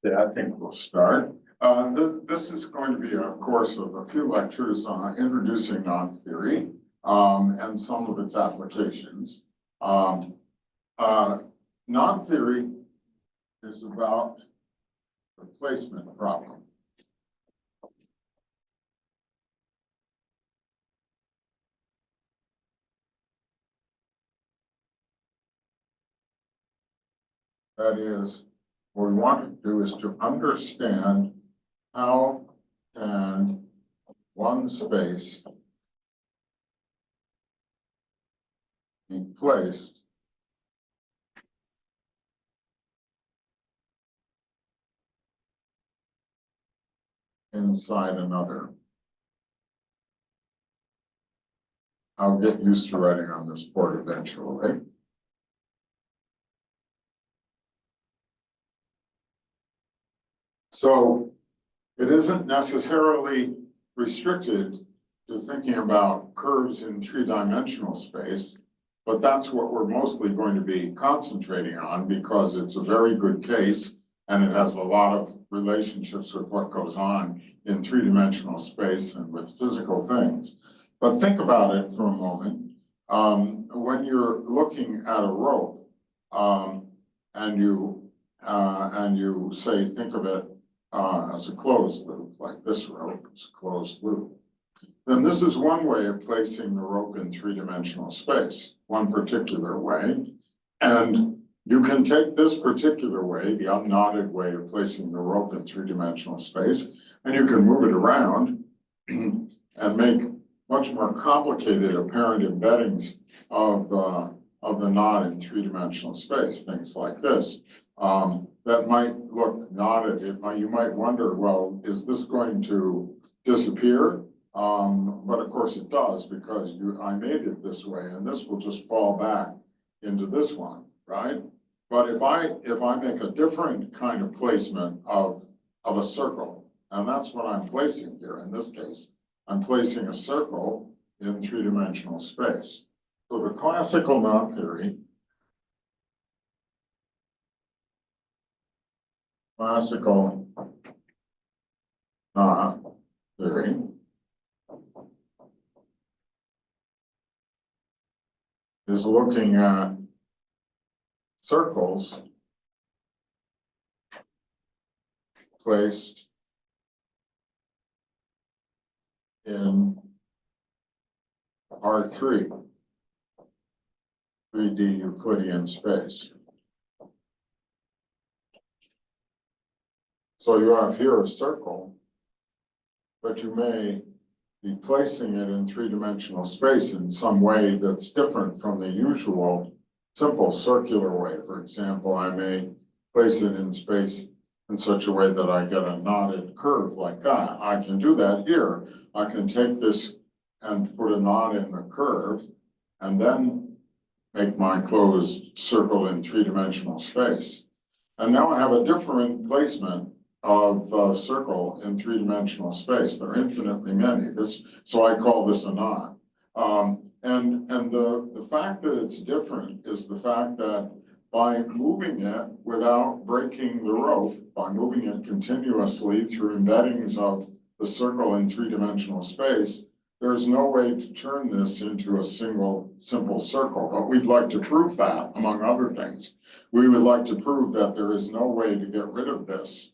Yeah, I think we'll start. This is going to be a course of a few lectures on introducing knot theory and some of its applications. Knot theory is about the placement problem. That is, what we want to do is to understand how can one space be placed inside another. I'll get used to writing on this board eventually. So it isn't necessarily restricted to thinking about curves in three-dimensional space, but that's what we're mostly going to be concentrating on because it's a very good case and it has a lot of relationships with what goes on in three-dimensional space and with physical things. But think about it for a moment. When you're looking at a rope and you say, think of it as a closed loop, like this rope is a closed loop, then this is one way of placing the rope in three-dimensional space, one particular way. And you can take this particular way, the unknotted way of placing the rope in three-dimensional space, and you can move it around and make much more complicated apparent embeddings of the knot in three-dimensional space, things like this. That might look knotted. You might wonder, well, is this going to disappear? But of course it does because I made it this way, and this will just fall back into this one, right? But if I make a different kind of placement of a circle, and that's what I'm placing here in this case, I'm placing a circle in three-dimensional space. So the classical knot theory, is looking at circles placed in R3, 3D Euclidean space. So you have here a circle, but you may be placing it in three-dimensional space in some way that's different from the usual simple circular way. For example, I may place it in space in such a way that I get a knotted curve like that. I can do that here. I can take this and put a knot in the curve and then make my closed circle in three-dimensional space. And now I have a different placement of a circle in three-dimensional space. There are infinitely many. So I call this a knot. And the fact that it's different is the fact that by moving it without breaking the rope, by moving it continuously through embeddings of the circle in three-dimensional space, there's no way to turn this into a single simple circle. But we'd like to prove that, among other things. We would like to prove that there is no way to get rid of this.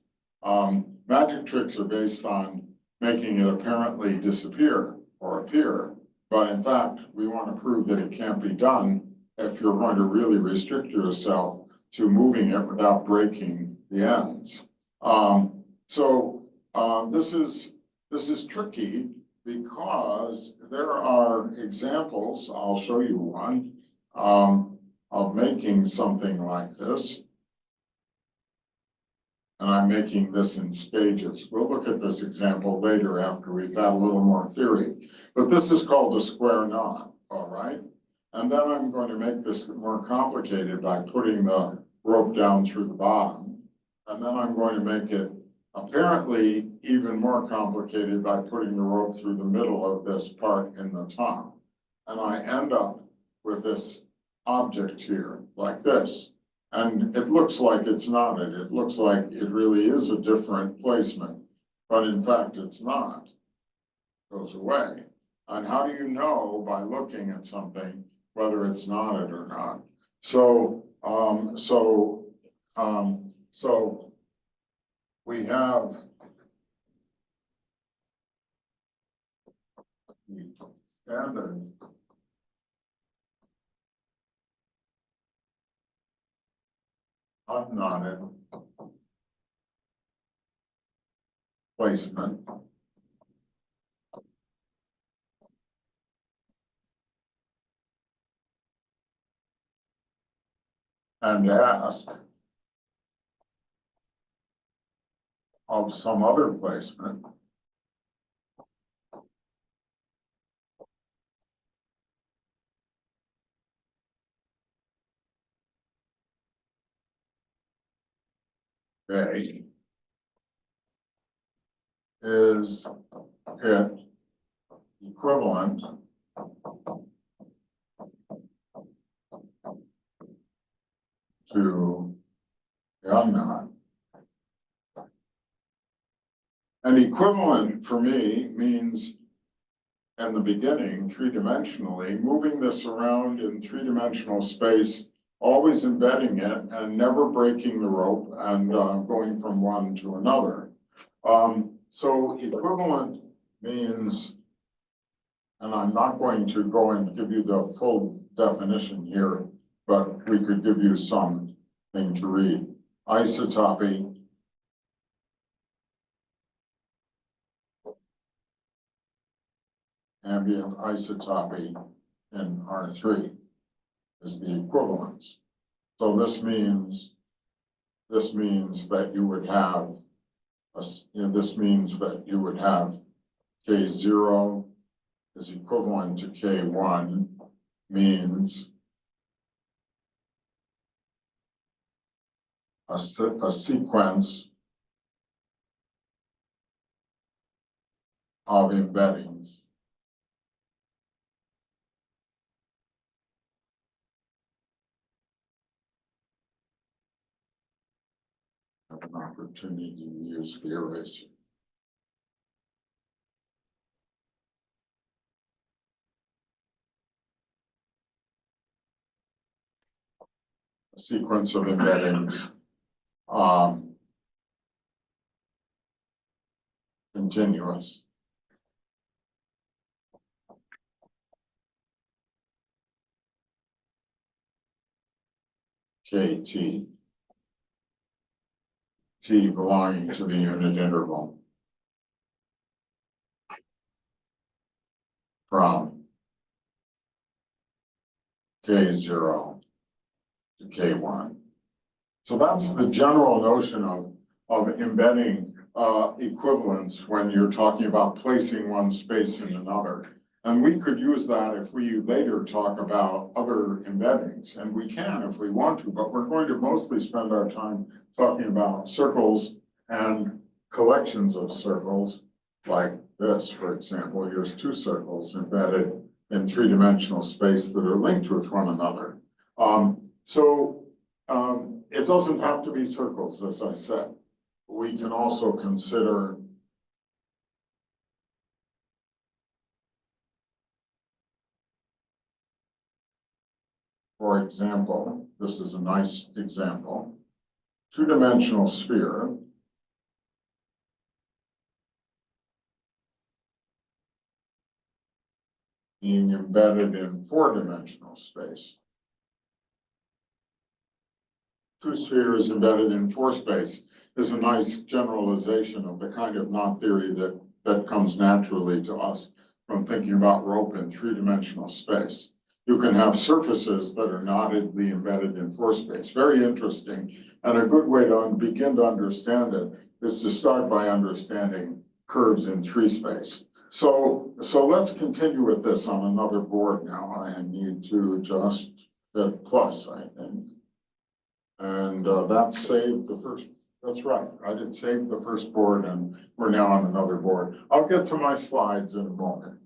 Magic tricks are based on making it apparently disappear or appear, but in fact, we want to prove that it can't be done if you're going to really restrict yourself to moving it without breaking the ends. This is tricky because there are examples, I'll show you one, of making something like this. And I'm making this in stages. We'll look at this example later after we've had a little more theory. But this is called a square knot, all right? And then I'm going to make this more complicated by putting the rope down through the bottom. And then I'm going to make it apparently even more complicated by putting the rope through the middle of this part in the top. And I end up with this object here, like this. And it looks like it's knotted. It looks like it really is a different placement, but in fact, it's not. It goes away. And how do you know by looking at something whether it's knotted or not? So we have the standard unknotted placement. And ask of some other placement. Okay. Is it equivalent to the unknot? And equivalent for me means in the beginning, three-dimensionally, moving this around in three-dimensional space, always embedding it and never breaking the rope and going from one to another. So equivalent means, and I'm not going to go and give you the full definition here, but we could give you something to read. Isotopy ambient isotopy in R3 is the equivalence. So this means that you would have K0 is equivalent to K1, means a sequence of embeddings have an opportunity to use the eraser. A sequence of embeddings continuous. KT. T belonging to the unit interval from K0 to K1. So that's the general notion of embedding equivalence when you're talking about placing one space in another. And we could use that if we later talk about other embeddings, and we can if we want to, but we're going to mostly spend our time talking about circles and collections of circles like this, for example. Here's two circles embedded in three-dimensional space that are linked with one another. It doesn't have to be circles, as I said. We can also consider for example, this is a nice example, two-dimensional sphere being embedded in four-dimensional space. Two spheres embedded in four space is a nice generalization of the kind of knot theory that comes naturally to us from thinking about rope in three-dimensional space. You can have surfaces that are knottedly embedded in four space. Very interesting. And a good way to begin to understand it is to start by understanding curves in three space. So let's continue with this on another board now. I need to just hit plus, I think. And that saved the first, that's right. I did save the first board and we're now on another board. I'll get to my slides in a moment.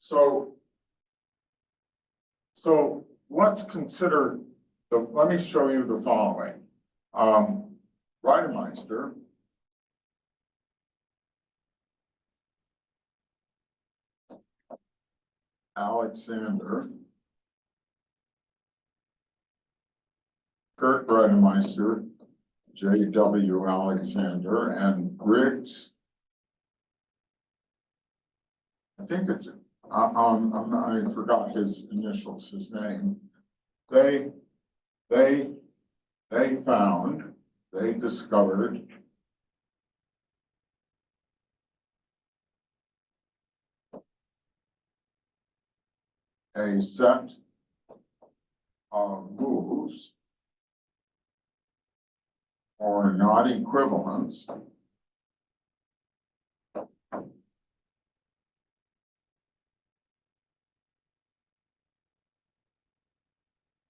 So let's consider let me show you the following. Reidemeister Alexander, Kurt Reidemeister, J.W. Alexander, and Griggs. I think it's, I forgot his initials, his name. They discovered a set of moves or knot equivalents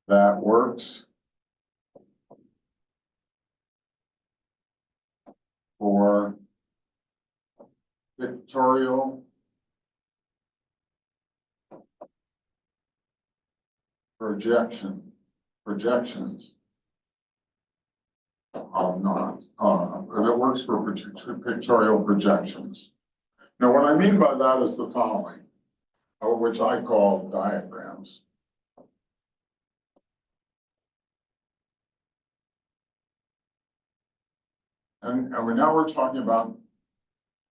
that works for pictorial projections of knots. It works for pictorial projections. Now, what I mean by that is the following, which I call diagrams. And now we're talking about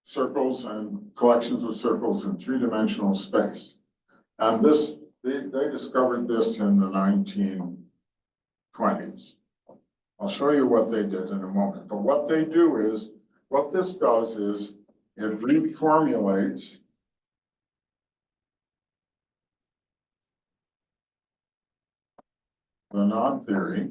circles and collections of circles in three-dimensional space. And they discovered this in the 1920s. I'll show you what they did in a moment. But what they do is, what this does is, it reformulates the knot theory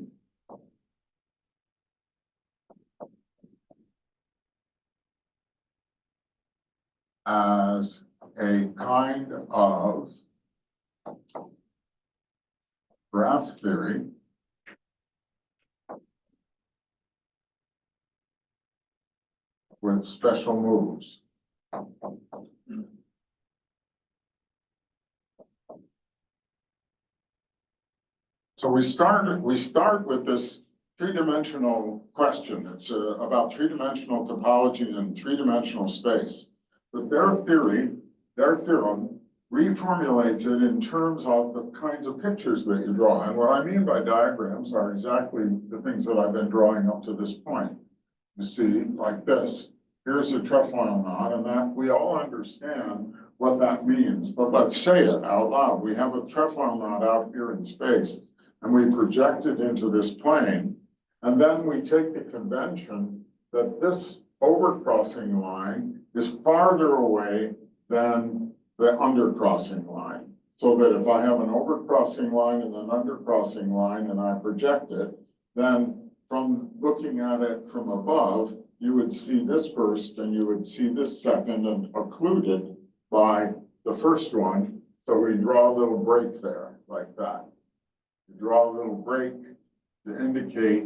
as a kind of graph theory with special moves. So we start with this three-dimensional question. It's about three-dimensional topology in three-dimensional space. But their theorem reformulates it in terms of the kinds of pictures that you draw. And what I mean by diagrams are exactly the things that I've been drawing up to this point. You see, like this, here's a trefoil knot, and that we all understand what that means, but let's say it out loud. We have a trefoil knot out here in space, and we project it into this plane, and then we take the convention that this overcrossing line is farther away than the undercrossing line. So that if I have an overcrossing line and an undercrossing line and I project it, then from looking at it from above, you would see this first and you would see this second and occluded by the first one. So we draw a little break there like that. You draw a little break to indicate,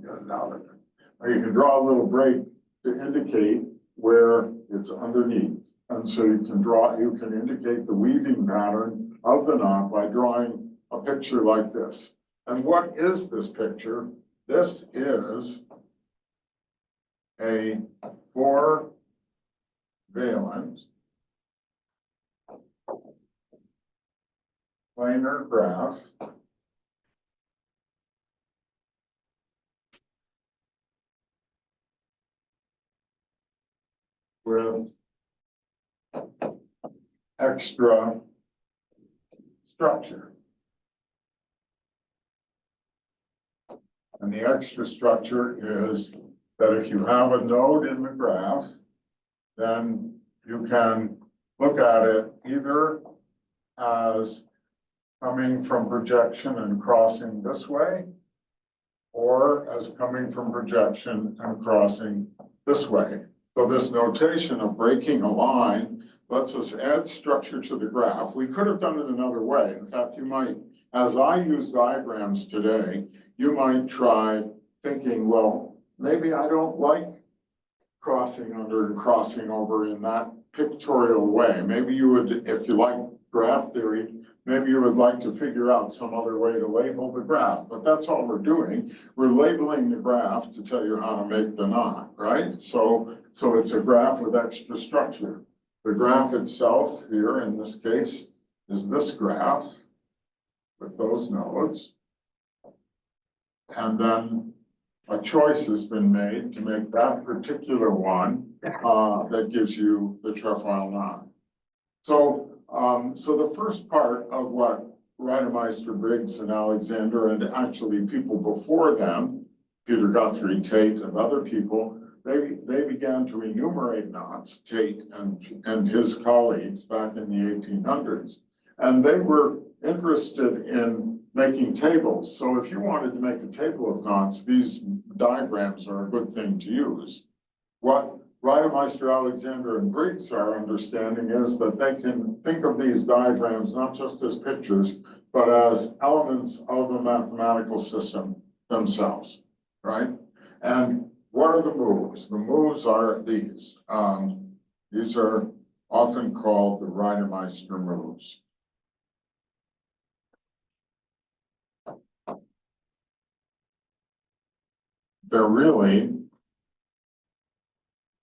get it out of there. Or you can draw a little break to indicate where it's underneath. And so you can indicate the weaving pattern of the knot by drawing a picture like this. And what is this picture? This is a four-valent planar graph with extra structure. And the extra structure is that if you have a node in the graph, then you can look at it either as coming from projection and crossing this way, or as coming from projection and crossing this way. So this notation of breaking a line lets us add structure to the graph. We could have done it another way. In fact, you might, as I use diagrams today, you might try thinking, well, maybe I don't like crossing under and crossing over in that pictorial way. Maybe you would, if you like graph theory, maybe you would like to figure out some other way to label the graph, but that's all we're doing. We're labeling the graph to tell you how to make the knot, right? So it's a graph with extra structure. The graph itself here, in this case, is this graph with those nodes. And then a choice has been made to make that particular one that gives you the trefoil knot. So the first part of what Reidemeister, Briggs, and Alexander, and actually people before them, Peter Guthrie, Tate, and other people, they began to enumerate knots, Tate and his colleagues back in the 1800s. And they were interested in making tables. So if you wanted to make a table of knots, these diagrams are a good thing to use. What Reidemeister, Alexander, and Briggs are understanding is that they can think of these diagrams not just as pictures, but as elements of the mathematical system themselves, right? And what are the moves? The moves are these. These are often called the Reidemeister moves. They're really,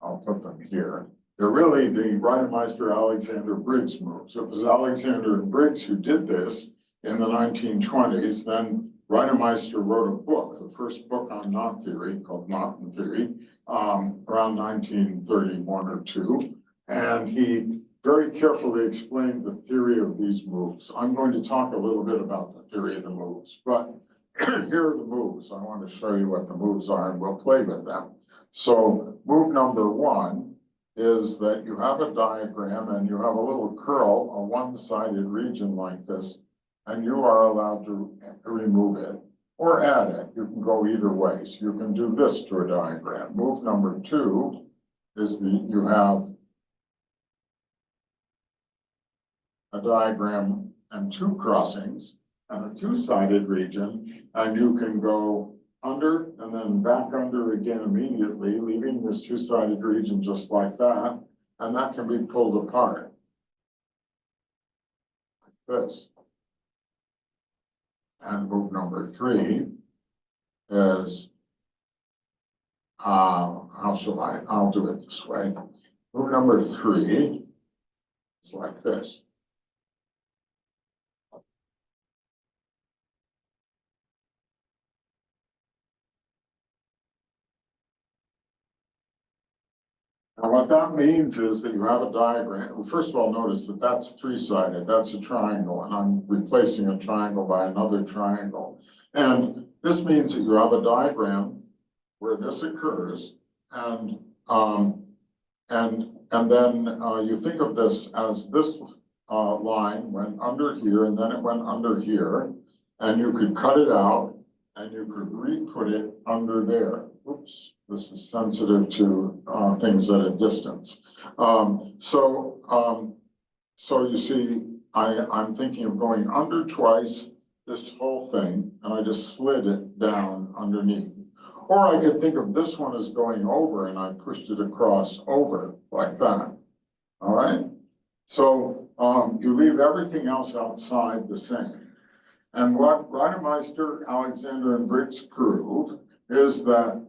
I'll put them here. They're really the Reidemeister Alexander Briggs moves. It was Alexander and Briggs who did this in the 1920s. Then Reidemeister wrote a book, the first book on knot theory, called Knot and Theory, around 1931 or 2. And he very carefully explained the theory of these moves. I'm going to talk a little bit about the theory of the moves, but here are the moves. I want to show you what the moves are, and we'll play with them. So move number 1 is that you have a diagram and you have a little curl, a one-sided region like this, and you are allowed to remove it or add it. You can go either way. So you can do this to a diagram. Move number 2 is you have a diagram and 2 crossings and a two-sided region, and you can go under and then back under again immediately, leaving this two-sided region just like that, and that can be pulled apart like this. And move number 3 is, how shall I'll do it this way. Move number 3 is like this. And what that means is that you have a diagram. Well, first of all, notice that that's 3-sided. That's a triangle, and I'm replacing a triangle by another triangle. And this means that you have a diagram where this occurs, and then you think of this as this line went under here, and then it went under here, and you could cut it out, and you could re-put it under there. Oops, this is sensitive to things at a distance. So you see, I'm thinking of going under twice this whole thing, and I just slid it down underneath. Or I could think of this one as going over, and I pushed it across over like that. All right? So you leave everything else outside the same. And what Reidemeister, Alexander, and Briggs prove is that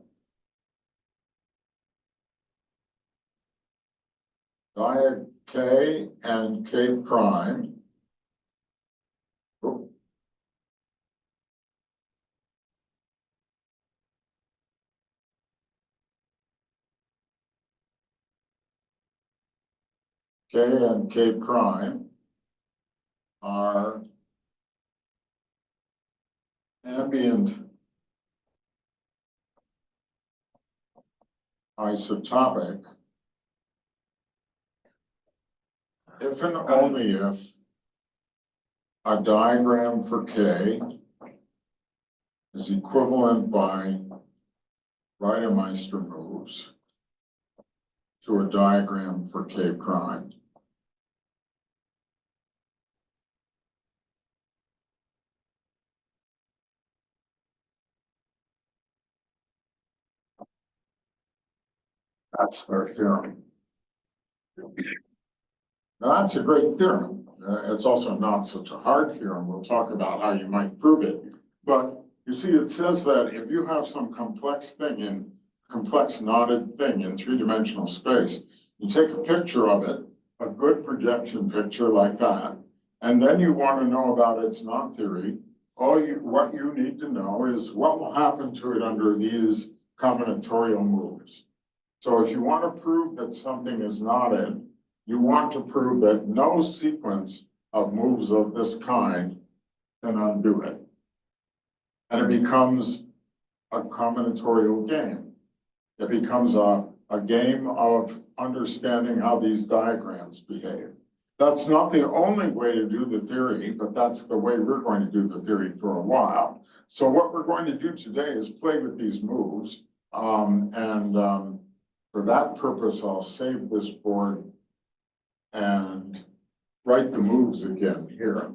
diag K and K prime K and K prime are ambient isotopic if and only if a diagram for K is equivalent by Reidemeister moves to a diagram for K prime. That's their theorem. Now, that's a great theorem. It's also not such a hard theorem. We'll talk about how you might prove it. But you see, it says that if you have some complex knotted thing in three-dimensional space, you take a picture of it, a good projection picture like that, and then you want to know about its knot theory. What you need to know is what will happen to it under these combinatorial moves. So if you want to prove that something is knotted, you want to prove that no sequence of moves of this kind can undo it. And it becomes a combinatorial game. It becomes a game of understanding how these diagrams behave. That's not the only way to do the theory, but that's the way we're going to do the theory for a while. So what we're going to do today is play with these moves. For that purpose, I'll save this board and write the moves again here.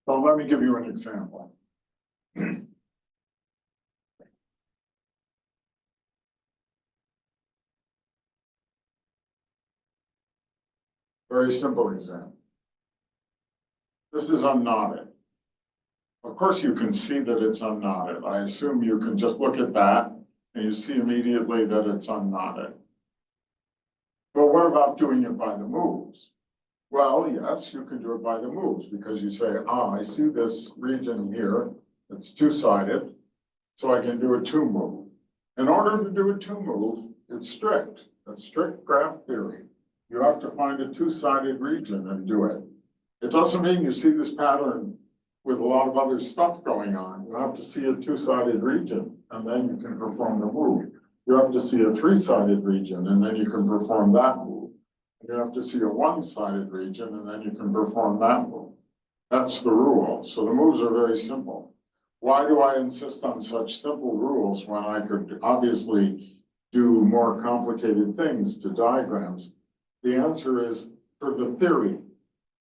So let me give you an example. Very simple example. This is unknotted. Of course, you can see that it's unknotted. I assume you can just look at that and you see immediately that it's unknotted. But what about doing it by the moves? Well, yes, you can do it by the moves because you say, I see this region here. It's two-sided, so I can do a two-move. In order to do a two-move, it's strict. That's strict graph theory. You have to find a two-sided region and do it. It doesn't mean you see this pattern with a lot of other stuff going on. You have to see a two-sided region, and then you can perform the move. You have to see a three-sided region, and then you can perform that move. You have to see a one-sided region, and then you can perform that move. That's the rule. So the moves are very simple. Why do I insist on such simple rules when I could obviously do more complicated things to diagrams? The answer is for the theory.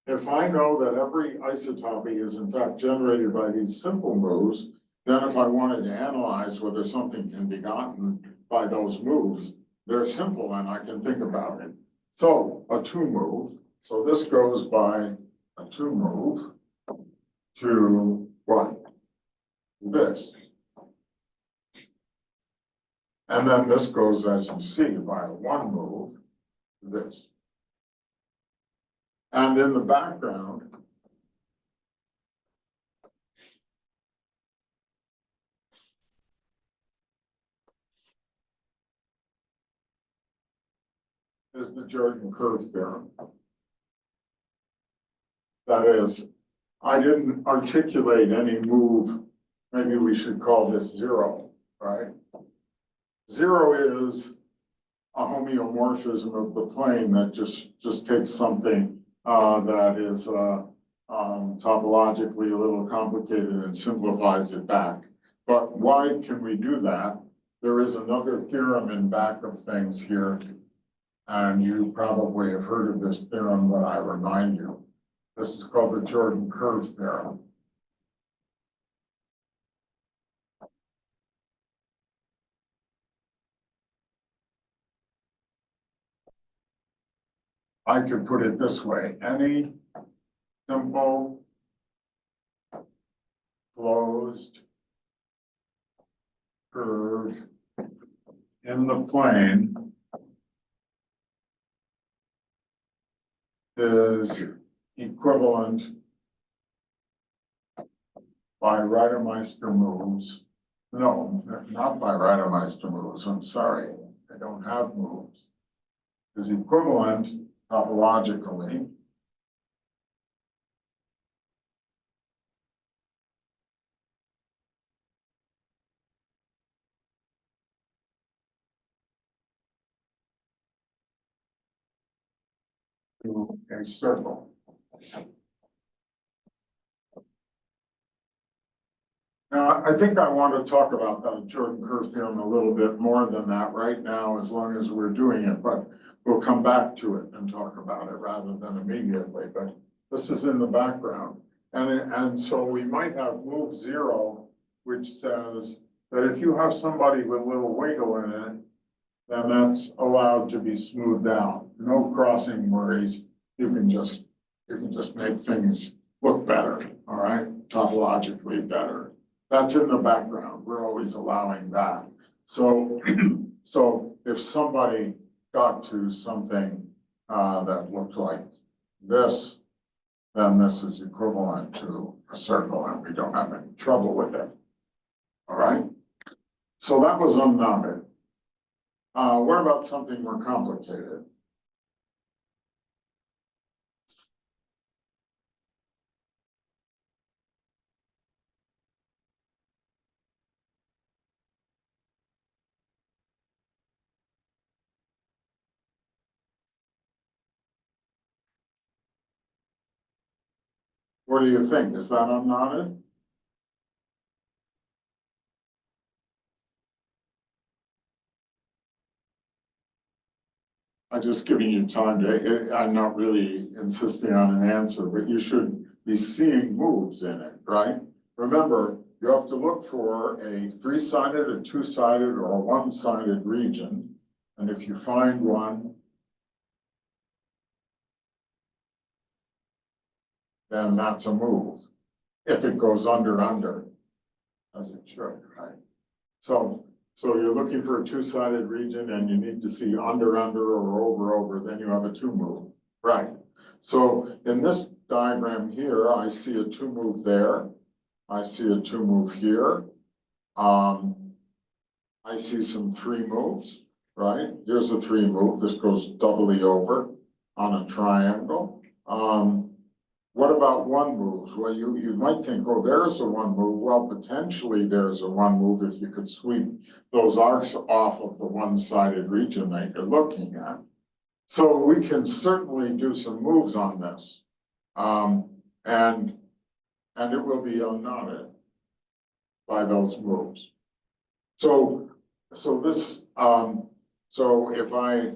If I know that every isotopy is in fact generated by these simple moves, then if I wanted to analyze whether something can be gotten by those moves, they're simple and I can think about it. So a two move, so this goes by a two move to what? This. And then this goes, as you see, by a one move to this. And in the background, is the Jordan curve theorem. That is, I didn't articulate any move. Maybe we should call this zero, right? Zero is a homeomorphism of the plane that just takes something that is topologically a little complicated and simplifies it back. But why can we do that? There is another theorem in back of things here, and you probably have heard of this theorem, but I remind you. This is called the Jordan curve theorem. I could put it this way: any simple closed curve in the plane is equivalent by Reidemeister moves. No, not by Reidemeister moves. I'm sorry, I don't have moves. Is equivalent topologically to a circle. Now, I think I want to talk about the Jordan curve theorem a little bit more than that right now, as long as we're doing it, but we'll come back to it and talk about it rather than immediately, but this is in the background. And so we might have move 0, which says that if you have somebody with a little wiggle in it, then that's allowed to be smoothed out. No crossing worries. You can just make things look better, all right? Topologically better. That's in the background. We're always allowing that. So, so if somebody got to something that looked like this, then this is equivalent to a circle and we don't have any trouble with it. All right? So that was unknotted. What about something more complicated? What do you think? Is that unknotted? I'm just giving you time to, I'm not really insisting on an answer, but you should be seeing moves in it, right? Remember, you have to look for a 3-sided, a 2-sided, or a 1-sided region. And if you find one, then that's a move. If it goes under, as it should, right? So you're looking for a 2-sided region and you need to see under, or over, then you have a 2 move, right? So in this diagram here, I see a 2 move there. I see a 2 move here. I see some 3 moves, right? Here's a 3 move. This goes doubly over on a triangle. What about 1 move? Well, you might think, oh, there's a 1 move. Well, potentially there's a 1 move if you could sweep those arcs off of the 1-sided region that you're looking at. So we can certainly do some moves on this. And it will be unknotted by those moves. So this, so if I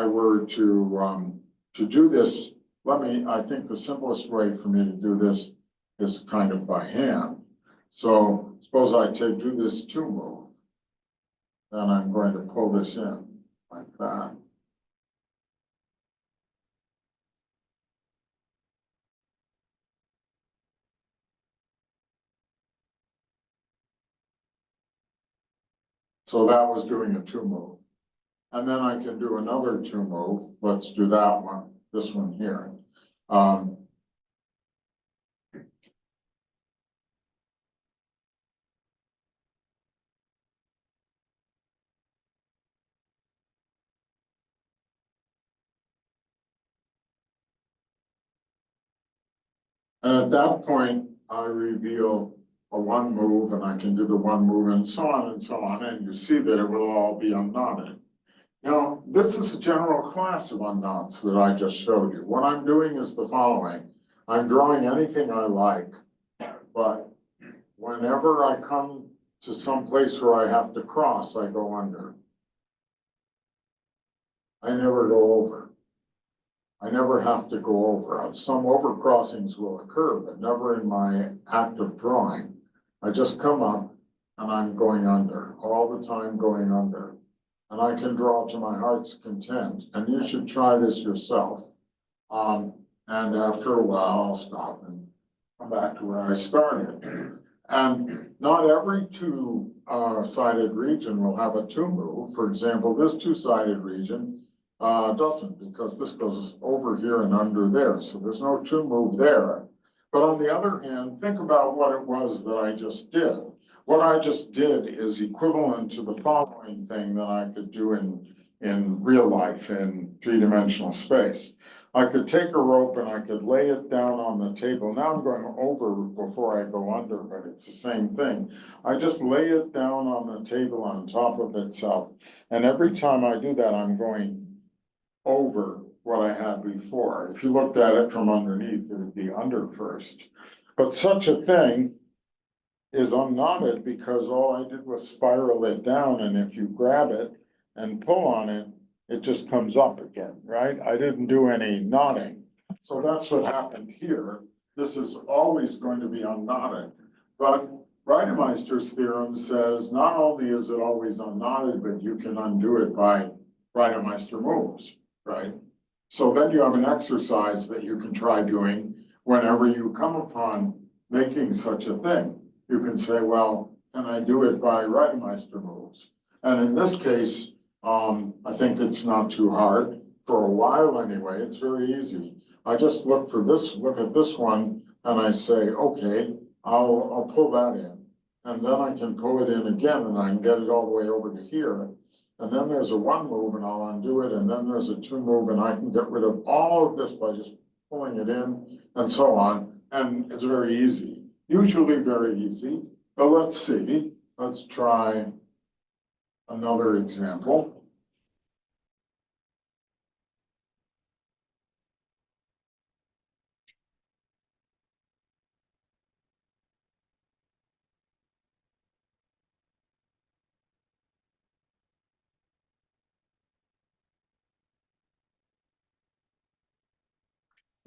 were to do this, I think the simplest way for me to do this is kind of by hand. So suppose I do this 2 move, then I'm going to pull this in like that. So that was doing a 2 move. And then I can do another 2 move. Let's do that one, this one here. And at that point, I reveal a 1 move and I can do the 1 move and so on and so on. And you see that it will all be unknotted. Now, this is a general class of unknots that I just showed you. What I'm doing is the following. I'm drawing anything I like, but whenever I come to some place where I have to cross, I go under. I never go over. I never have to go over. Some overcrossings will occur, but never in my act of drawing. I just come up and I'm going under, all the time going under. And I can draw to my heart's content, and you should try this yourself. And after a while, I'll stop and come back to where I started. And not every 2-sided region will have a 2 move. For example, this 2-sided region doesn't, because this goes over here and under there. So there's no 2 move there. But on the other hand, think about what it was that I just did. What I just did is equivalent to the following thing that I could do in real life, in 3-dimensional space. I could take a rope and I could lay it down on the table. Now I'm going over before I go under, but it's the same thing. I just lay it down on the table on top of itself. And every time I do that, I'm going over what I had before. If you looked at it from underneath, it would be under first. But such a thing is unknotted because all I did was spiral it down, and if you grab it and pull on it, it just comes up again, right? I didn't do any knotting. So that's what happened here. This is always going to be unknotted. But Reidemeister's theorem says not only is it always unknotted, but you can undo it by Reidemeister moves, right? So then you have an exercise that you can try doing whenever you come upon making such a thing. You can say, well, can I do it by Reidemeister moves? And in this case, I think it's not too hard. For a while anyway, it's very easy. I just look at this one, and I say, okay, I'll pull that in. And then I can pull it in again, and I can get it all the way over to here. And then there's a 1 move, and I'll undo it. And then there's a 2 move, and I can get rid of all of this by just pulling it in, and so on. And it's very easy, usually very easy. But let's see, let's try another example.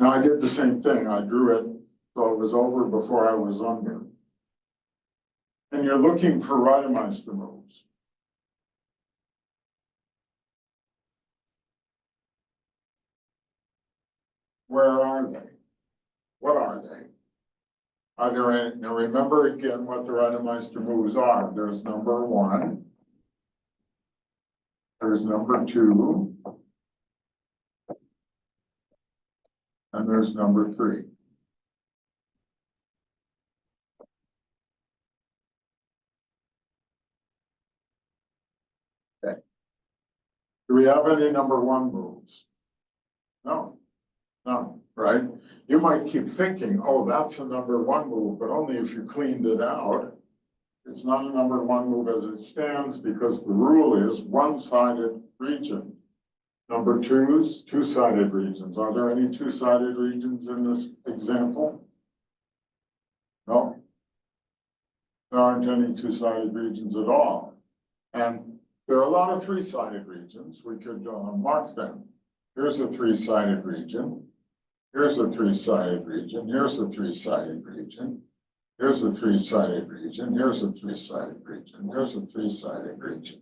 Now I did the same thing. I drew it so it was over before I was under. And you're looking for Reidemeister moves. Where are they? What are they? Are there any? Now remember again what the Reidemeister moves are. There's number 1. There's number 2. And there's number 3. Okay. Do we have any number 1 moves? No. No, right? You might keep thinking, oh, that's a number 1 move, but only if you cleaned it out. It's not a number 1 move as it stands because the rule is one-sided region. Number 2's two-sided regions. Are there any two-sided regions in this example? No. There aren't any two-sided regions at all. And there are a lot of three-sided regions. We could mark them. Here's a three-sided region. Here's a three-sided region. Here's a three-sided region. Here's a three-sided region. Here's a three-sided region. Here's a three-sided region.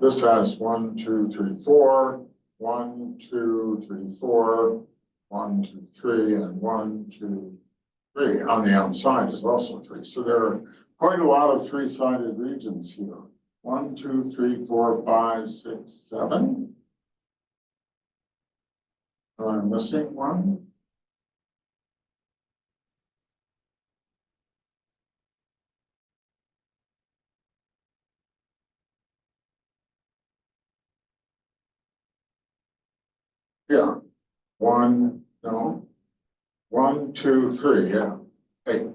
This has 1, 2, 3, 4. 1, 2, 3, 4. 1, 2, 3, and 1, 2, 3. On the outside is also 3. So there are quite a lot of three-sided regions here. 1, 2, 3, 4, 5, 6, 7. I'm missing one. Yeah. 1, no. 1, 2, 3, yeah. 8.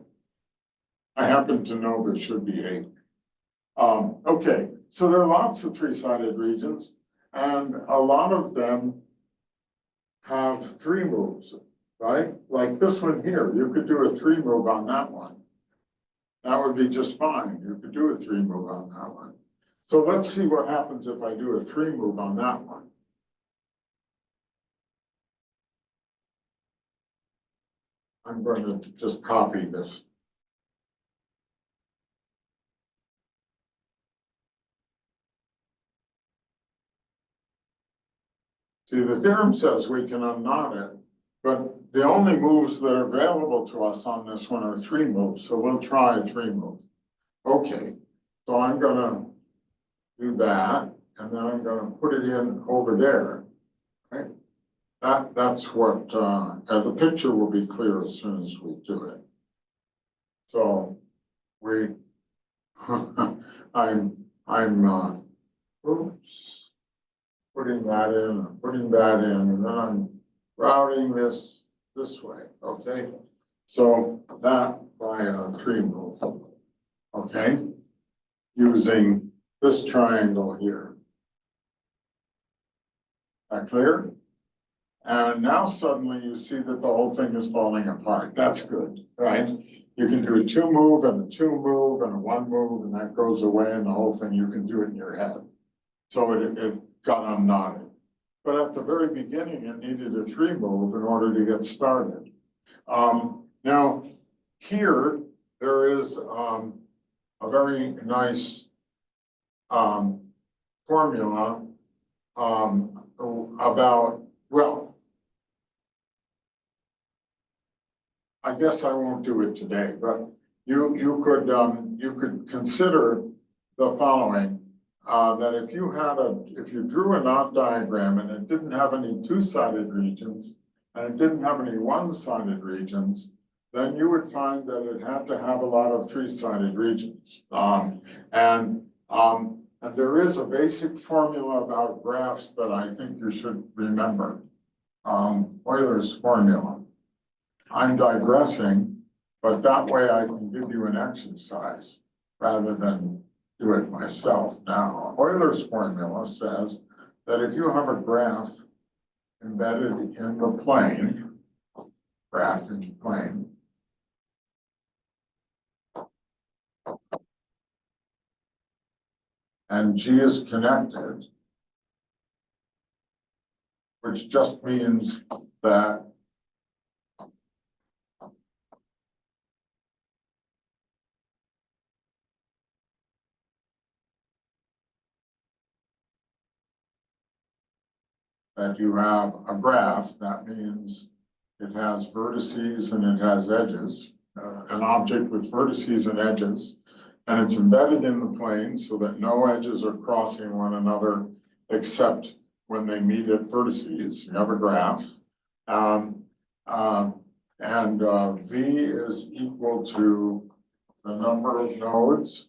I happen to know there should be 8. Okay, so there are lots of three-sided regions, and a lot of them have 3 moves, right? Like this one here, you could do a 3 move on that one. That would be just fine. You could do a 3 move on that one. So let's see what happens if I do a 3 move on that one. I'm going to just copy this. See, the theorem says we can unknot it, but the only moves that are available to us on this one are 3 moves, so we'll try a 3 move. Okay, so I'm gonna do that, and then I'm gonna put it in over there. Okay, that's what the picture will be clear as soon as we do it. So we, oops. Putting that in, and then I'm routing this way, okay? So that by a 3 move, okay? Using this triangle here. That clear? And now suddenly you see that the whole thing is falling apart. That's good, right? you can do a 2 move and a 2 move and a 1 move, and that goes away, and the whole thing, you can do it in your head. So it got unknotted. But at the very beginning, it needed a 3 move in order to get started. Now, here, there is a very nice formula about, well, I guess I won't do it today, but you could consider the following, that if you drew a knot diagram and it didn't have any 2-sided regions and it didn't have any 1-sided regions, then you would find that it had to have a lot of 3-sided regions. And there is a basic formula about graphs that I think you should remember. Euler's formula. I'm digressing, but that way I can give you an exercise rather than do it myself now. Euler's formula says that if you have a graph embedded in the plane, and G is connected, which just means that you have a graph. That means it has vertices and it has edges, an object with vertices and edges, and it's embedded in the plane so that no edges are crossing one another except when they meet at vertices. You have a graph. V is equal to the number of nodes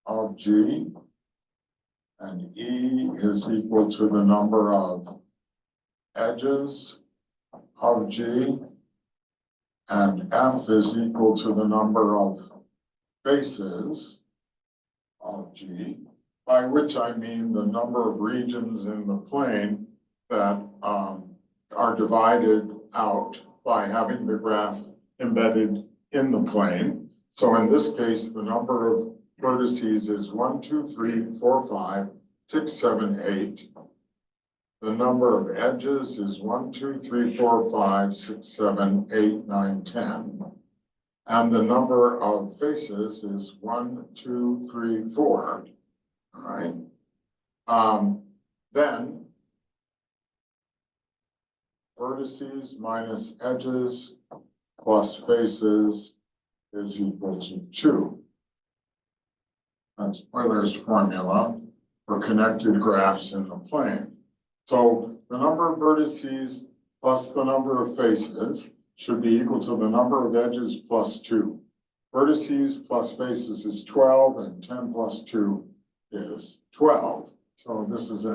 of G, and E is equal to the number of edges of G, and F is equal to the number of faces of G, by which I mean the number of regions in the plane that are divided out by having the graph embedded in the plane. So in this case, the number of vertices is 1, 2, 3, 4, 5, 6, 7, 8. The number of edges is 1, 2, 3, 4, 5, 6, 7, 8, 9, 10. And the number of faces is 1, 2, 3, 4. All right. Then vertices minus edges plus faces is equal to 2. That's Euler's formula for connected graphs in the plane. So the number of vertices plus the number of faces should be equal to the number of edges plus 2. Vertices plus faces is 12, and 10 plus 2 is 12. So this is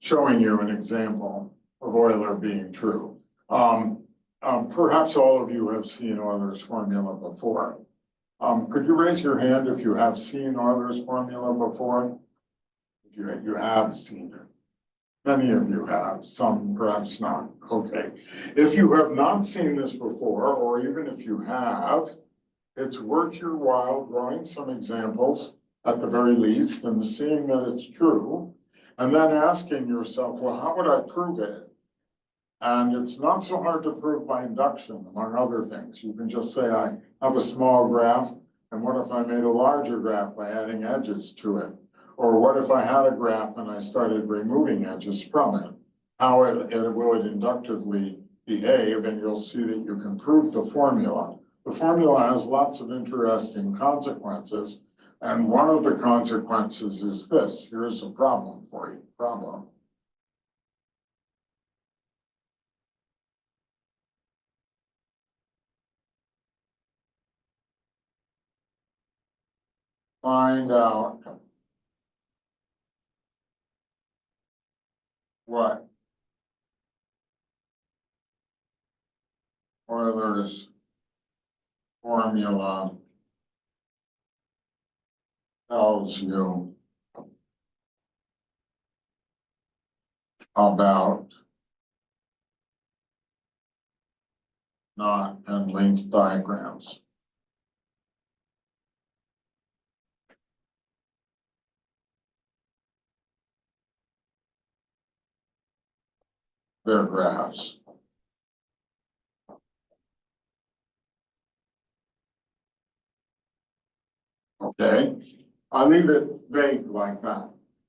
showing you an example of Euler being true. Perhaps all of you have seen Euler's formula before. Could you raise your hand if you have seen Euler's formula before? If you have seen it. Many of you have, some perhaps not. Okay. If you have not seen this before, or even if you have, it's worth your while drawing some examples at the very least and seeing that it's true, and then asking yourself, well, how would I prove it? And it's not so hard to prove by induction, among other things. You can just say, I have a small graph, and what if I made a larger graph by adding edges to it? Or what if I had a graph and I started removing edges from it? How will it inductively behave? And you'll see that you can prove the formula. The formula has lots of interesting consequences. And one of the consequences is this. Here's a problem for you. Problem. Find out what Euler's formula tells you about knot, and link diagrams. They're graphs. Okay, I leave it vague like that.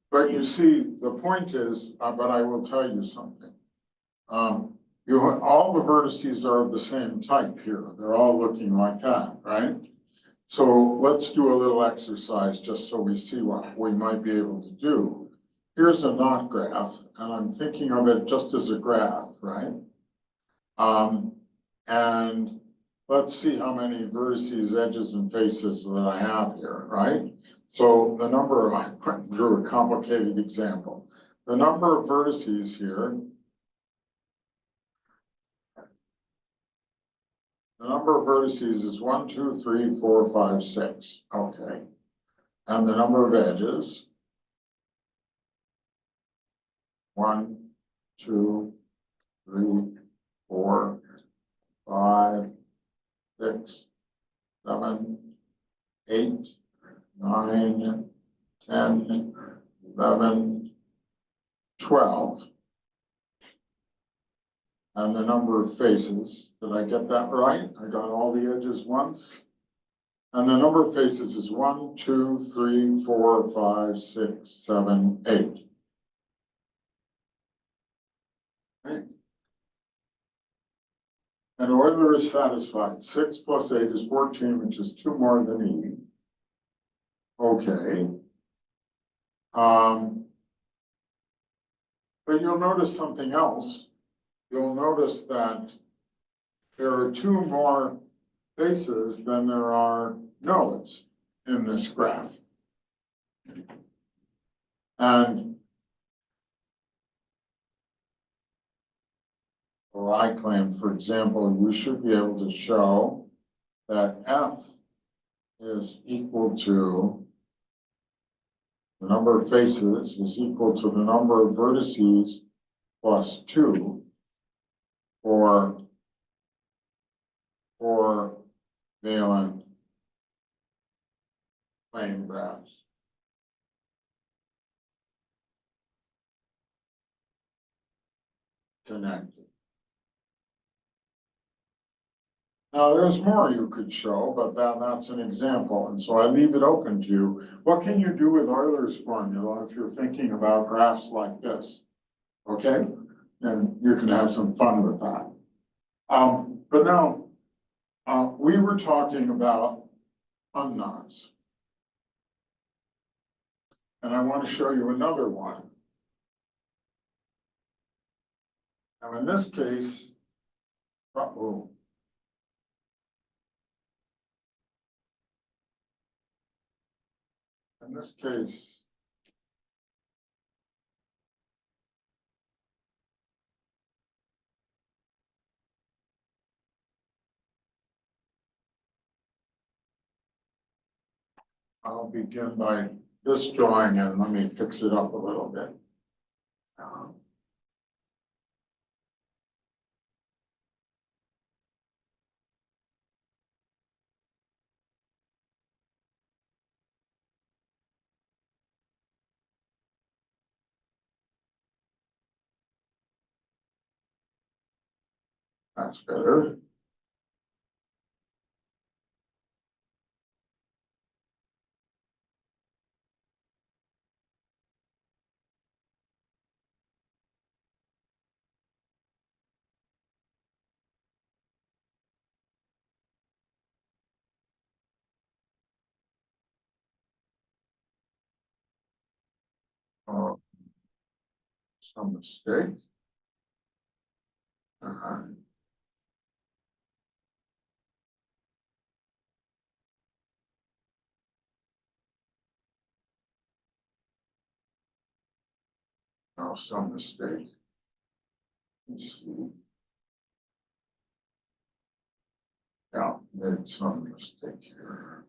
But you see, the point is, but I will tell you something. All the vertices are of the same type here. They're all looking like that, right? So let's do a little exercise just so we see what we might be able to do. Here's a knot graph, and I'm thinking of it just as a graph, right? And let's see how many vertices, edges, and faces that I have here, right? So the number of, I drew a complicated example. The number of vertices here, the number of vertices is 1, 2, 3, 4, 5, 6. Okay. And the number of edges, 1, 2, 3, 4, 5, 6, 7, 8, 9, 10, 11, 12. And the number of faces, did I get that right? I got all the edges once. And the number of faces is 1, 2, 3, 4, 5, 6, 7, 8. Okay. And Euler is satisfied. 6 plus 8 is 14, which is 2 more than E. Okay. But you'll notice something else. You'll notice that there are 2 more faces than there are nodes in this graph. And well, I claim, for example, we should be able to show that F is equal to the number of faces is equal to the number of vertices plus 2 for valent plane graphs. Connected. Now, there's more you could show, but that's an example. And so I leave it open to you. What can you do with Euler's formula if you're thinking about graphs like this? Okay, and you can have some fun with that. But now, we were talking about unknots. And I want to show you another one. Now, in this case, in this case, I'll begin by this drawing and let me fix it up a little bit. That's better. Some mistake. Some mistake. Let's see. Yeah, made some mistake here.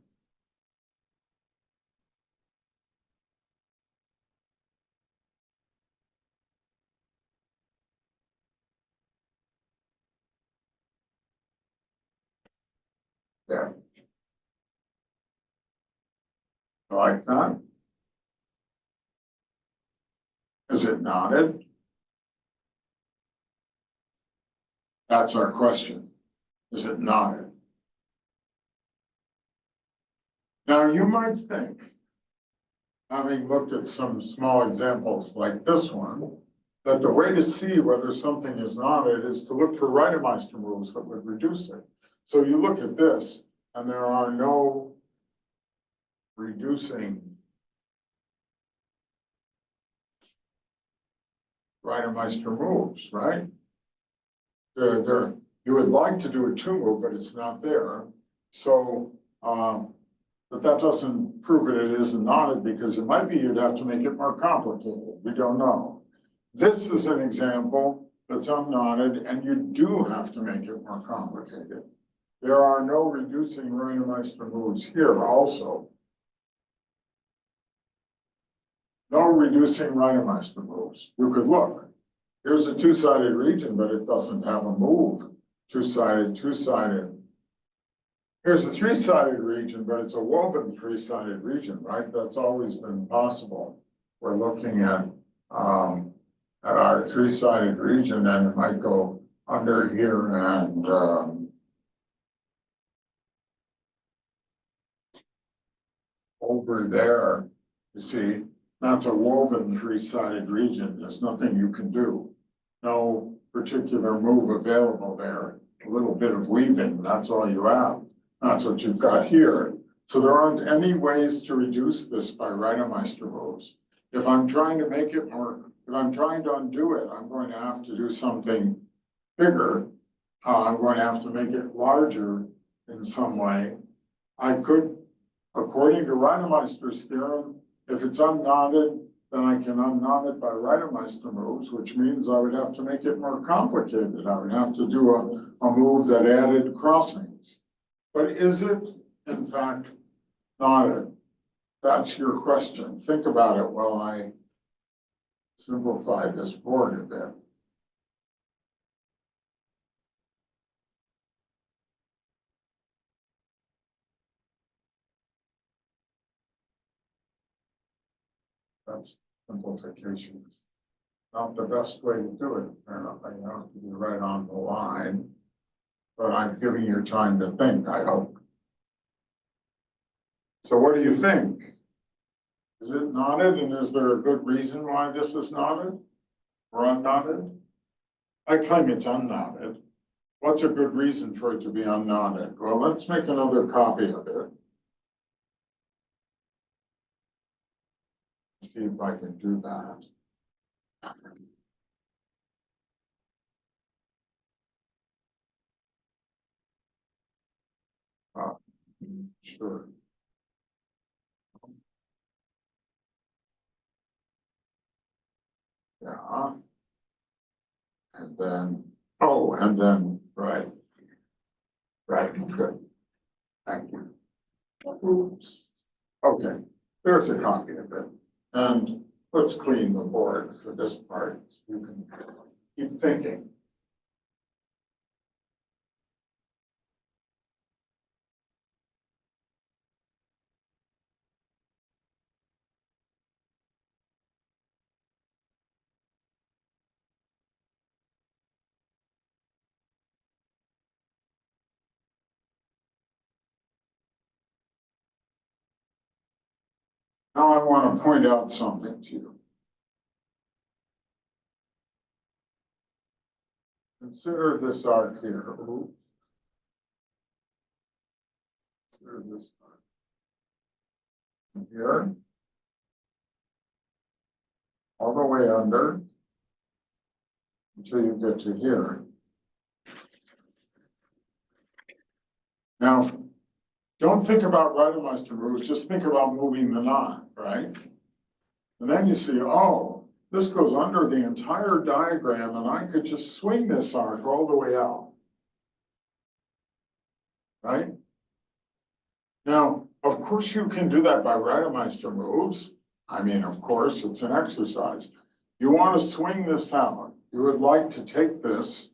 There. Like that? Is it knotted? That's our question. Is it knotted? Now you might think, having looked at some small examples like this one, that the way to see whether something is knotted is to look for Reidemeister rules that would reduce it. So you look at this, and there are no reducing Reidemeister moves, right? You would like to do a two move, but it's not there. So, but that doesn't prove it isn't knotted, because it might be you'd have to make it more complicated. We don't know. This is an example that's unknotted, and you do have to make it more complicated. There are no reducing Reidemeister moves here also. No reducing Reidemeister moves. You could look. Here's a two-sided region, but it doesn't have a move. Two-sided, two-sided. Here's a three-sided region, but it's a woven three-sided region, right? That's always been possible. We're looking at our three-sided region, and it might go under here and over there. You see, that's a woven three-sided region. There's nothing you can do. No particular move available there. A little bit of weaving, that's all you have. That's what you've got here. So there aren't any ways to reduce this by Reidemeister moves. If I'm trying to make it more, if I'm trying to undo it, I'm going to have to do something bigger. I'm going to have to make it larger in some way. I could, according to Reidemeister's theorem, if it's unknotted, then I can unknot it by Reidemeister moves, which means I would have to make it more complicated. I would have to do a move that added crossings. But is it, in fact, knotted? That's your question. Think about it while I simplify this board a bit. That's simplification. Not the best way to do it, apparently. You have to be right on the line. But I'm giving you time to think, I hope. So what do you think? Is it knotted, and is there a good reason why this is knotted or unknotted? I claim it's unknotted. What's a good reason for it to be unknotted? Well, let's make another copy of it. See if I can do that. Sure. Yeah. And then, oh, and then, right. Right, good. Thank you. Oops. Okay, there's a copy of it. And let's clean the board for this part so you can keep thinking. Now I want to point out something to you. Consider this arc here. Consider this arc. From here, all the way under, until you get to here. Now, don't think about Reidemeister moves, just think about moving the knot, right? And then you see, oh, this goes under the entire diagram, and I could just swing this arc all the way out. Right? Now, of course, you can do that by Reidemeister moves. I mean, of course, it's an exercise. You want to swing this out. You would like to take this.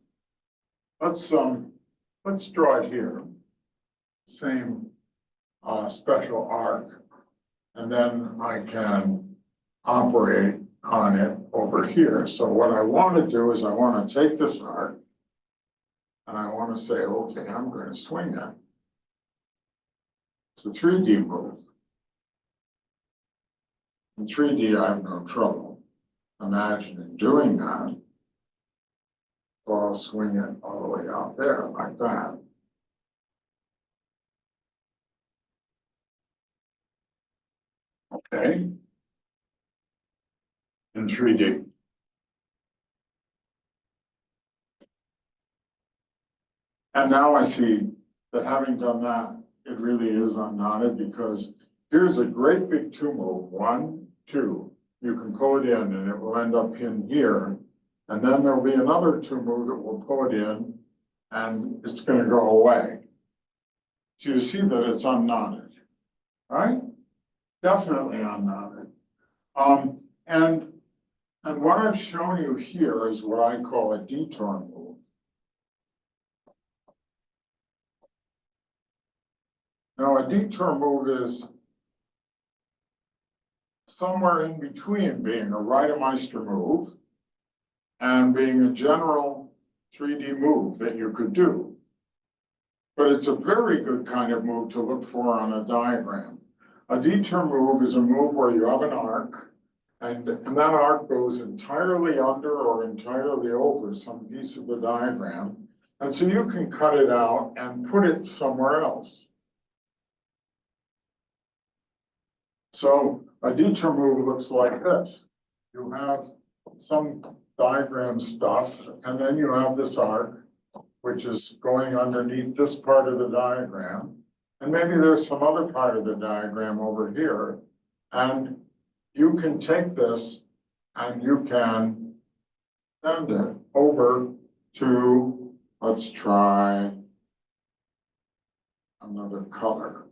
Let's draw it here. same special arc. And then I can operate on it over here. So what I want to do is I want to take this arc and I want to say, okay, I'm going to swing it. It's a 3D move. In 3D, I have no trouble imagining doing that. So I'll swing it all the way out there like that. Okay. In 3D. And now I see that having done that, it really is unknotted because here's a great big two move, 1, 2. You can pull it in and it will end up in here. And then there'll be another two move that will pull it in and it's going to go away. So you see that it's unknotted, right? Definitely unknotted. And what I've shown you here is what I call a detour move. Now, a detour move is somewhere in between being a Reidemeister move and being a general 3D move that you could do. But it's a very good kind of move to look for on a diagram. A detour move is a move where you have an arc, and that arc goes entirely under or entirely over some piece of the diagram. And so you can cut it out and put it somewhere else. So a detour move looks like this. You have some diagram stuff, and then you have this arc, which is going underneath this part of the diagram. And maybe there's some other part of the diagram over here. And you can take this and you can send it over to, let's try another color.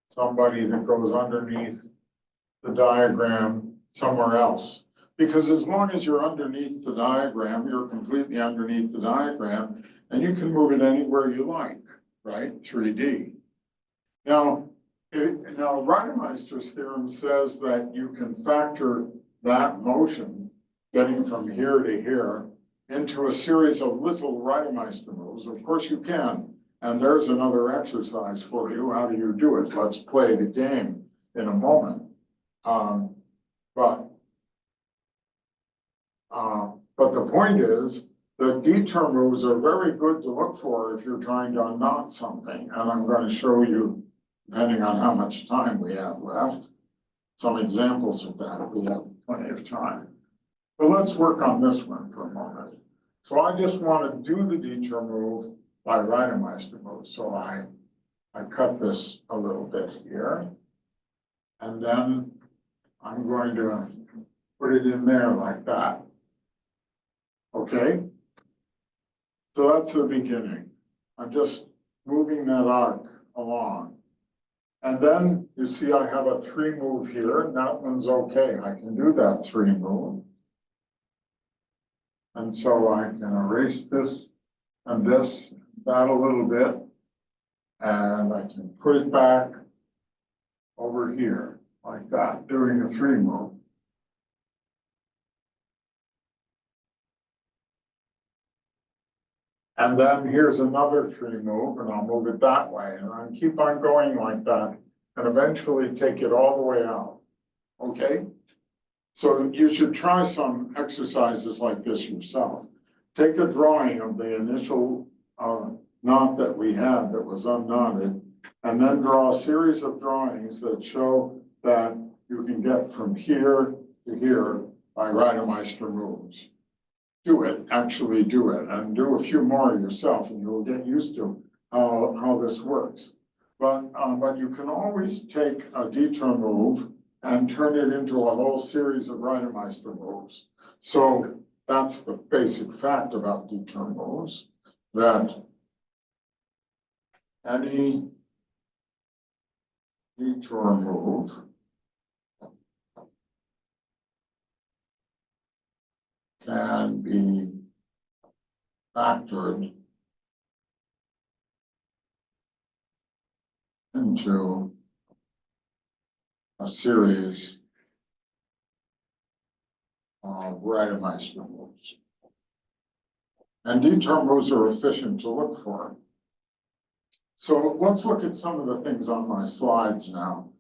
Somebody that goes underneath the diagram somewhere else. Because as long as you're underneath the diagram, you're completely underneath the diagram, and you can move it anywhere you like, right? 3D. Now Reidemeister's theorem says that you can factor that motion, getting from here to here, into a series of little Reidemeister moves. Of course you can. And there's another exercise for you. How do you do it? Let's play the game in a moment. But the point is that detour moves are very good to look for if you're trying to unknot something. And I'm going to show you, depending on how much time we have left, some examples of that. We have plenty of time. But let's work on this one for a moment. So I just want to do the detour move by Reidemeister move. So I cut this a little bit here. And then I'm going to put it in there like that. Okay? So that's the beginning. I'm just moving that arc along. And then you see I have a 3 move here, and that one's okay. I can do that 3 move. And so I can erase this and this, that a little bit, and I can put it back over here like that, doing a 3 move. And then here's another 3 move, and I'll move it that way, and I keep on going like that, and eventually take it all the way out. Okay? So you should try some exercises like this yourself. Take a drawing of the initial knot that we had that was unknotted, and then draw a series of drawings that show that you can get from here to here by Reidemeister moves. Do it, actually do it, and do a few more yourself, and you will get used to how this works. But you can always take a detour move and turn it into a whole series of Reidemeister moves. So that's the basic fact about detour moves, that any detour move can be factored into a series of Reidemeister moves. And detour moves are efficient to look for. So let's look at some of the things on my slides now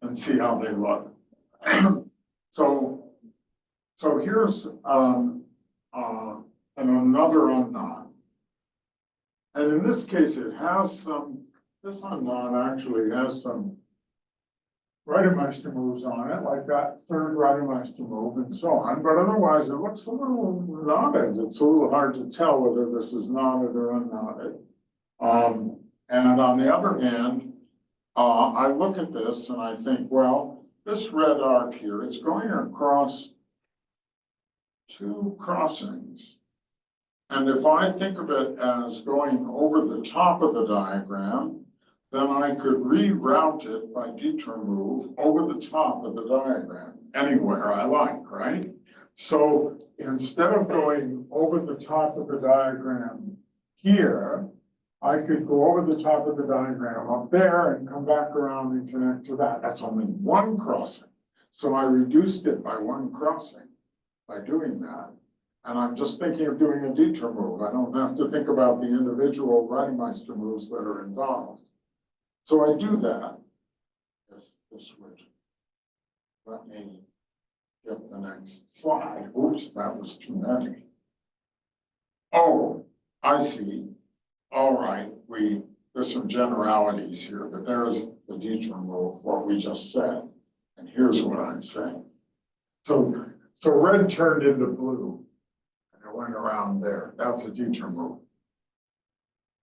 and see how they look. So here's another unknot. And in this case, it has some, this unknot actually has some Reidemeister moves on it, like that third Reidemeister move and so on, but otherwise it looks a little knotted. It's a little hard to tell whether this is knotted or unknotted. And on the other hand, I look at this and I think, well, this red arc here, it's going across two crossings. And if I think of it as going over the top of the diagram, then I could reroute it by detour move over the top of the diagram, anywhere I like, right? So instead of going over the top of the diagram here, I could go over the top of the diagram up there and come back around and connect to that. That's only one crossing. So I reduced it by one crossing by doing that. And I'm just thinking of doing a detour move. I don't have to think about the individual Reidemeister moves that are involved. So I do that. If this would let me get the next slide. Oops, that was too many. Oh, I see. All right, there's some generalities here, but there's the detour move, what we just said. And here's what I'm saying. So red turned into blue and it went around there. That's a detour move.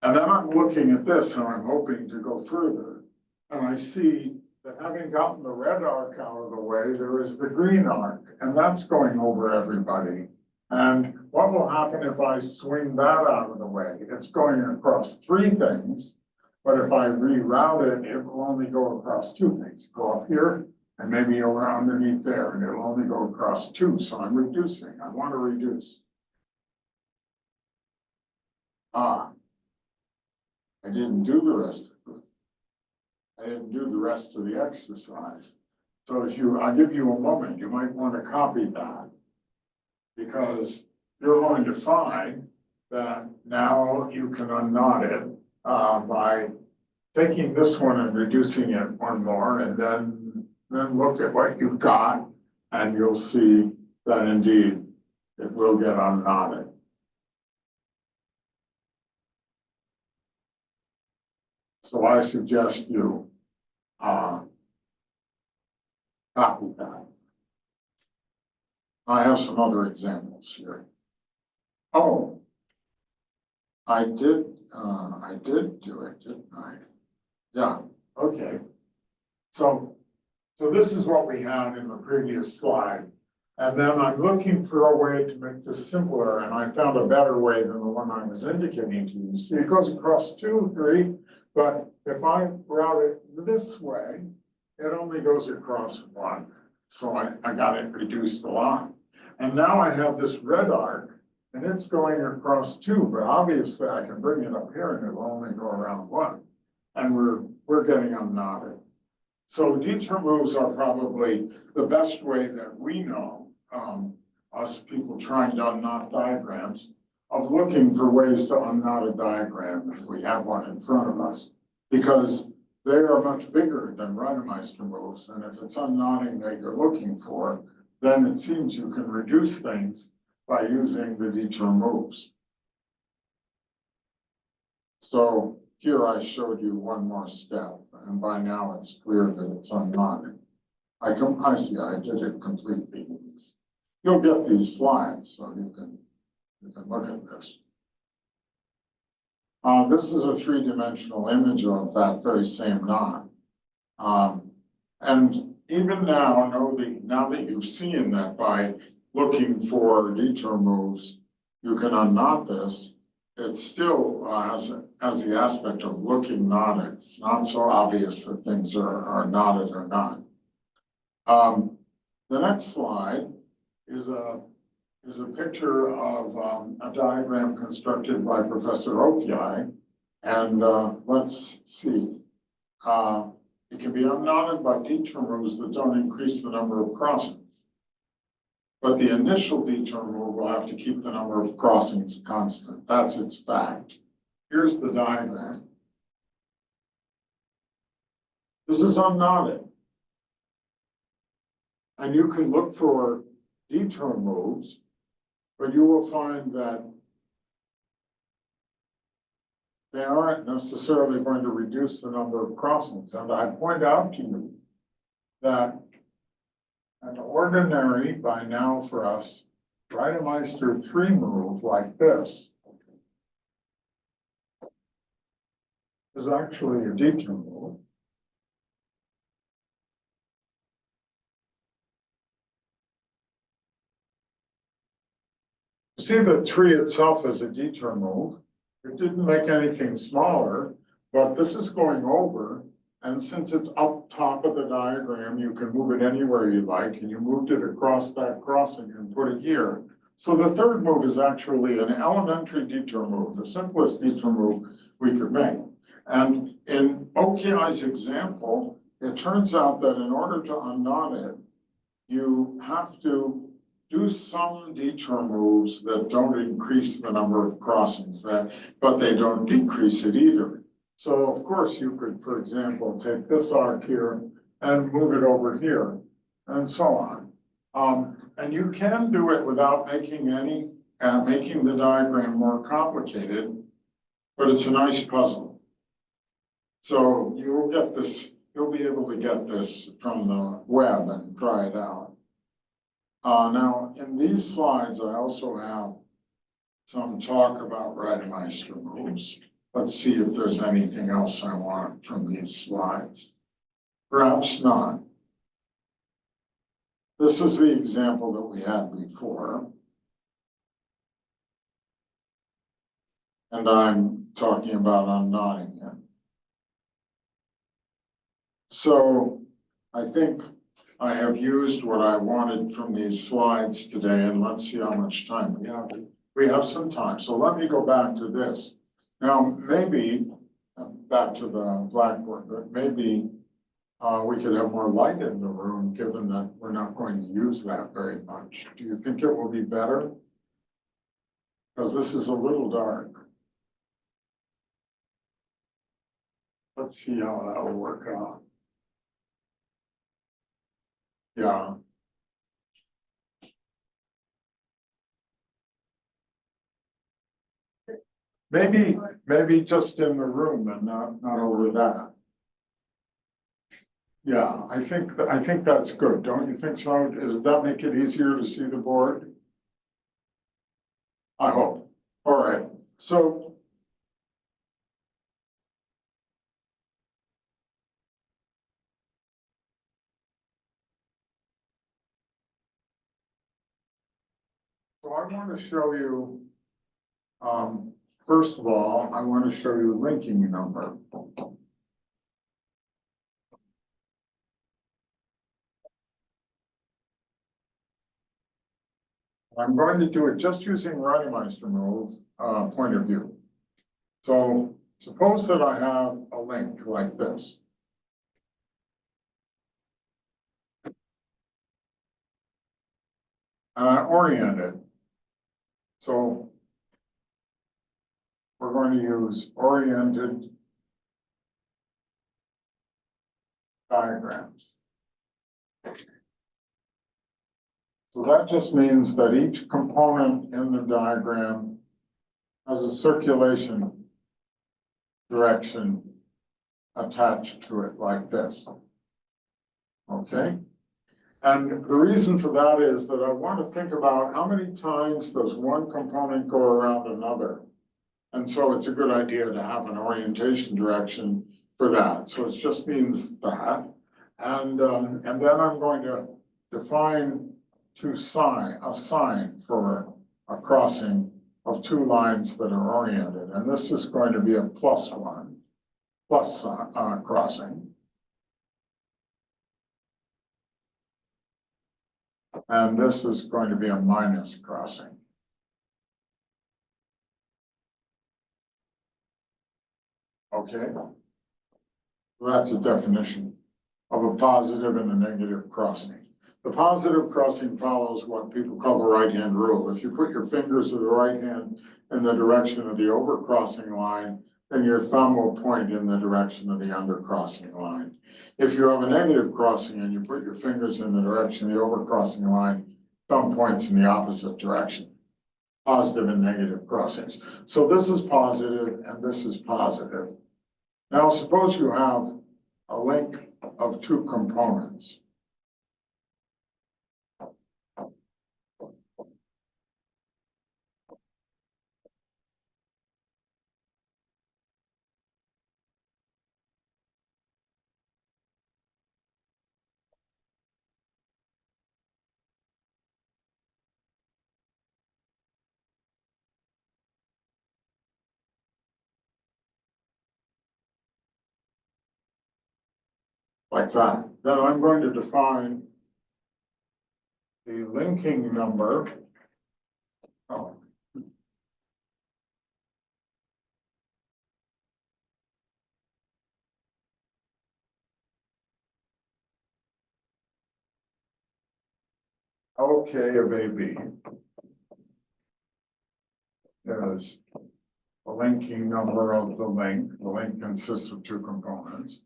And then I'm looking at this and I'm hoping to go further. And I see that having gotten the red arc out of the way, there is the green arc, and that's going over everybody. And what will happen if I swing that out of the way? It's going across three things, but if I reroute it, it will only go across two things. Go up here and maybe over underneath there, and it'll only go across two. So I'm reducing. I want to reduce. I didn't do the rest of it. I didn't do the rest of the exercise. So I'll give you a moment, you might want to copy that, because you're going to find that now you can unknot it by taking this one and reducing it one more, and then look at what you've got, and you'll see that indeed it will get unknotted. So I suggest you copy that. I have some other examples here. Oh, I did do it, didn't I? Yeah, okay. So this is what we had in the previous slide. And then I'm looking for a way to make this simpler, and I found a better way than the one I was indicating to you. See, it goes across 2, 3, but if I route it this way, it only goes across 1. So I got it reduced a lot. And now I have this red arc, and it's going across 2, but obviously I can bring it up here and it will only go around 1. And we're getting unknotted. So detour moves are probably the best way that we know, us people trying to unknot diagrams, of looking for ways to unknot a diagram if we have one in front of us, because they are much bigger than Reidemeister moves. And if it's unknotting that you're looking for, then it seems you can reduce things by using the detour moves. So here I showed you one more step, and by now it's clear that it's unknotted. I see I did it completely. You'll get these slides so you can look at this. This is a 3-dimensional image of that very same knot. And even now, now that you've seen that by looking for detour moves, you can unknot this. It still has the aspect of looking knotted. It's not so obvious that things are knotted or not. The next slide is a is a picture of a diagram constructed by Professor Oki. And let's see. It can be unknotted by detour moves that don't increase the number of crossings. But the initial detour move will have to keep the number of crossings constant. That's its fact. Here's the diagram. This is unknotted. And you can look for detour moves, but you will find that they aren't necessarily going to reduce the number of crossings. And I point out to you that an ordinary, by now for us, Reidemeister 3 move like this is actually a detour move. You see that 3 itself is a detour move. It didn't make anything smaller, but this is going over. And since it's up top of the diagram, you can move it anywhere you like, and you moved it across that crossing and put it here. So the third move is actually an elementary detour move, the simplest detour move we could make. And in Oki's example, it turns out that in order to unknot it, you have to do some detour moves that don't increase the number of crossings, but they don't decrease it either. So of course you could, for example, take this arc here and move it over here and so on. And you can do it without making the diagram more complicated, but it's a nice puzzle. So you'll get this, you'll be able to get this from the web and try it out. Now, in these slides, I also have some talk about Reidemeister moves. Let's see if there's anything else I want from these slides. Perhaps not. This is the example that we had before. And I'm talking about unknotting it. So I think I have used what I wanted from these slides today, and let's see how much time we have. We have some time, so let me go back to this. Now, maybe, back to the blackboard, but maybe we could have more light in the room, given that we're not going to use that very much. Do you think it will be better? Because this is a little dark. Let's see how that will work out. Yeah. Maybe just in the room and not over that. Yeah, I think that's good. Don't you think so? Does that make it easier to see the board? I hope. All right. So I want to show you, first of all, I want to show you linking number. I'm going to do it just using Reidemeister move point of view. So suppose that I have a link like this. And I orient it. So we're going to use oriented diagrams. So that just means that each component in the diagram has a circulation direction attached to it like this. Okay? And the reason for that is that I want to think about how many times does one component go around another. And so it's a good idea to have an orientation direction for that. So it just means that. And then I'm going to define a sign for a crossing of two lines that are oriented. And this is going to be a plus crossing. And this is going to be a minus crossing. Okay? That's a definition of a positive and a negative crossing. The positive crossing follows what people call the right-hand rule. If you put your fingers of the right hand in the direction of the overcrossing line, then your thumb will point in the direction of the undercrossing line. If you have a negative crossing and you put your fingers in the direction of the overcrossing line, thumb points in the opposite direction. Positive and negative crossings. So this is positive and this is positive. Now suppose you have a link of two components. Like that. Then I'm going to define the linking number. Oh. Okay, of AB is the linking number of the link. The link consists of two components,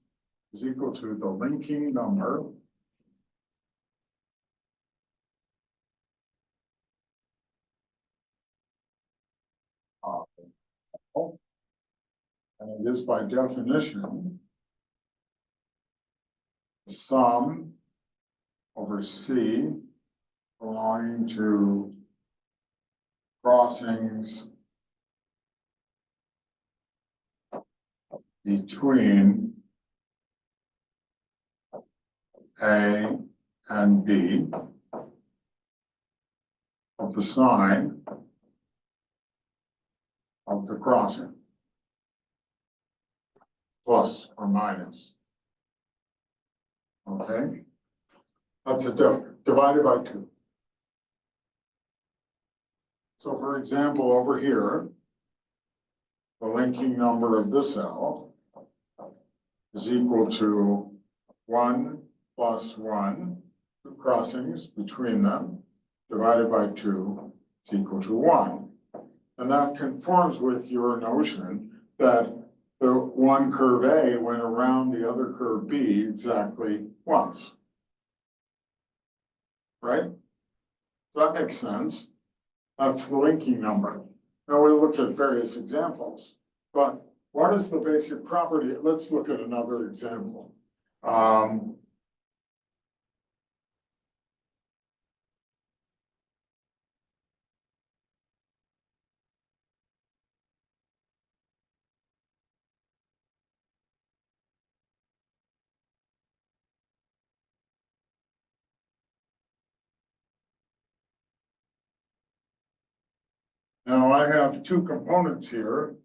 is equal to the linking number and it is by definition the sum over C belonging to crossings between A and B of the sign of the crossing, plus or minus. Okay, that's a divided by 2. So for example, over here, the linking number of this L is equal to 1 plus 1, 2 crossings between them, divided by 2 is equal to 1. And that conforms with your notion that the one curve A went around the other curve B exactly once. Right? So that makes sense. That's the linking number. Now we'll look at various examples, but what is the basic property? Let's look at another example. Now I have two components here.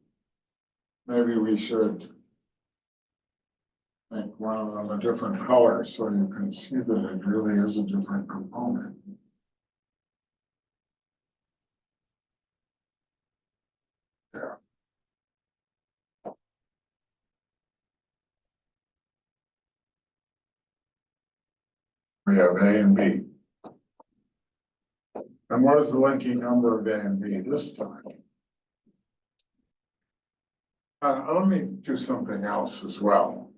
Maybe we should make one of them a different color so you can see that it really is a different component. There. We have A and B. And what is the linking number of A and B this time? Let me do something else as well.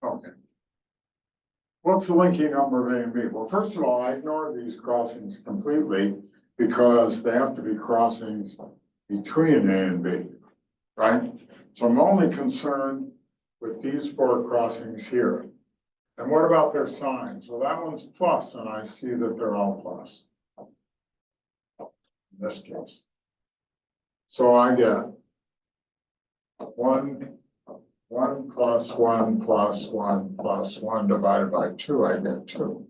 Okay. What's the linking number of A and B? Well, first of all, I ignore these crossings completely because they have to be crossings between A and B, right? So I'm only concerned with these 4 crossings here. And what about their signs? Well, that one's plus, and I see that they're all plus in this case. So I get 1 1 plus 1 plus 1 plus 1 divided by 2, I get 2.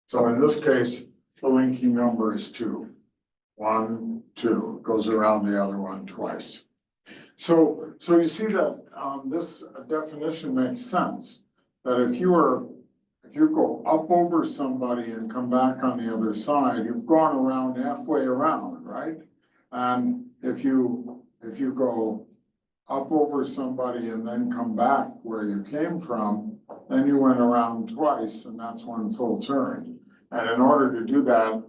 So in this case, the linking number is 2. 1, 2, goes around the other one twice. So you see that this definition makes sense, that if you go up over somebody and come back on the other side, you've gone around halfway around, right? And if you go up over somebody and then come back where you came from, then you went around twice, and that's one full turn. And in order to do that,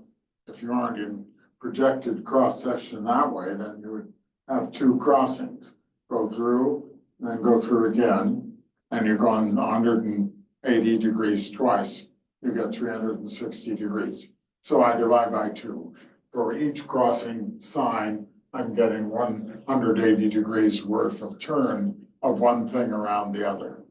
if you aren't in projected cross section that way, then you would have 2 crossings. Go through, then go through again, and you've gone 180 degrees twice. You get 360 degrees. So I divide by 2. For each crossing sign, I'm getting 180 degrees worth of turn of one thing around the other.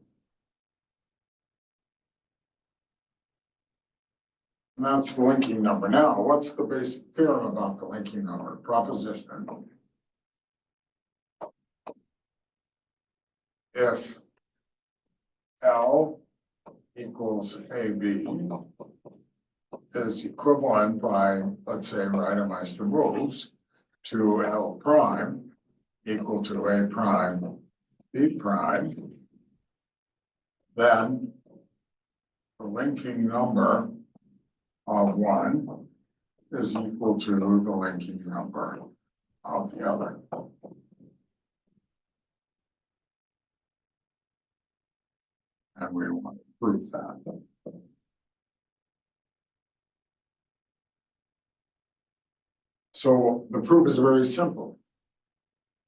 And that's the linking number. Now, what's the basic theorem about the linking number? Proposition. If L equals AB is equivalent by, let's say, Reidemeister moves to L prime equal to A prime B prime, then the linking number of one is equal to the linking number of the other. And we want to prove that. So the proof is very simple.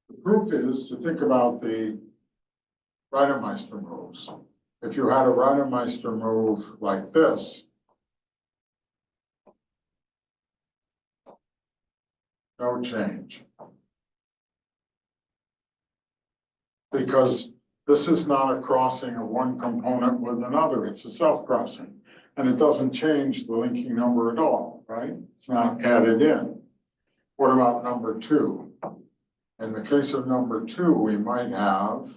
The proof is to think about the Reidemeister moves. If you had a Reidemeister move like this, no change. Because this is not a crossing of one component with another, it's a self-crossing. And it doesn't change the linking number at all, right? It's not added in. What about number 2? In the case of number 2, we might have,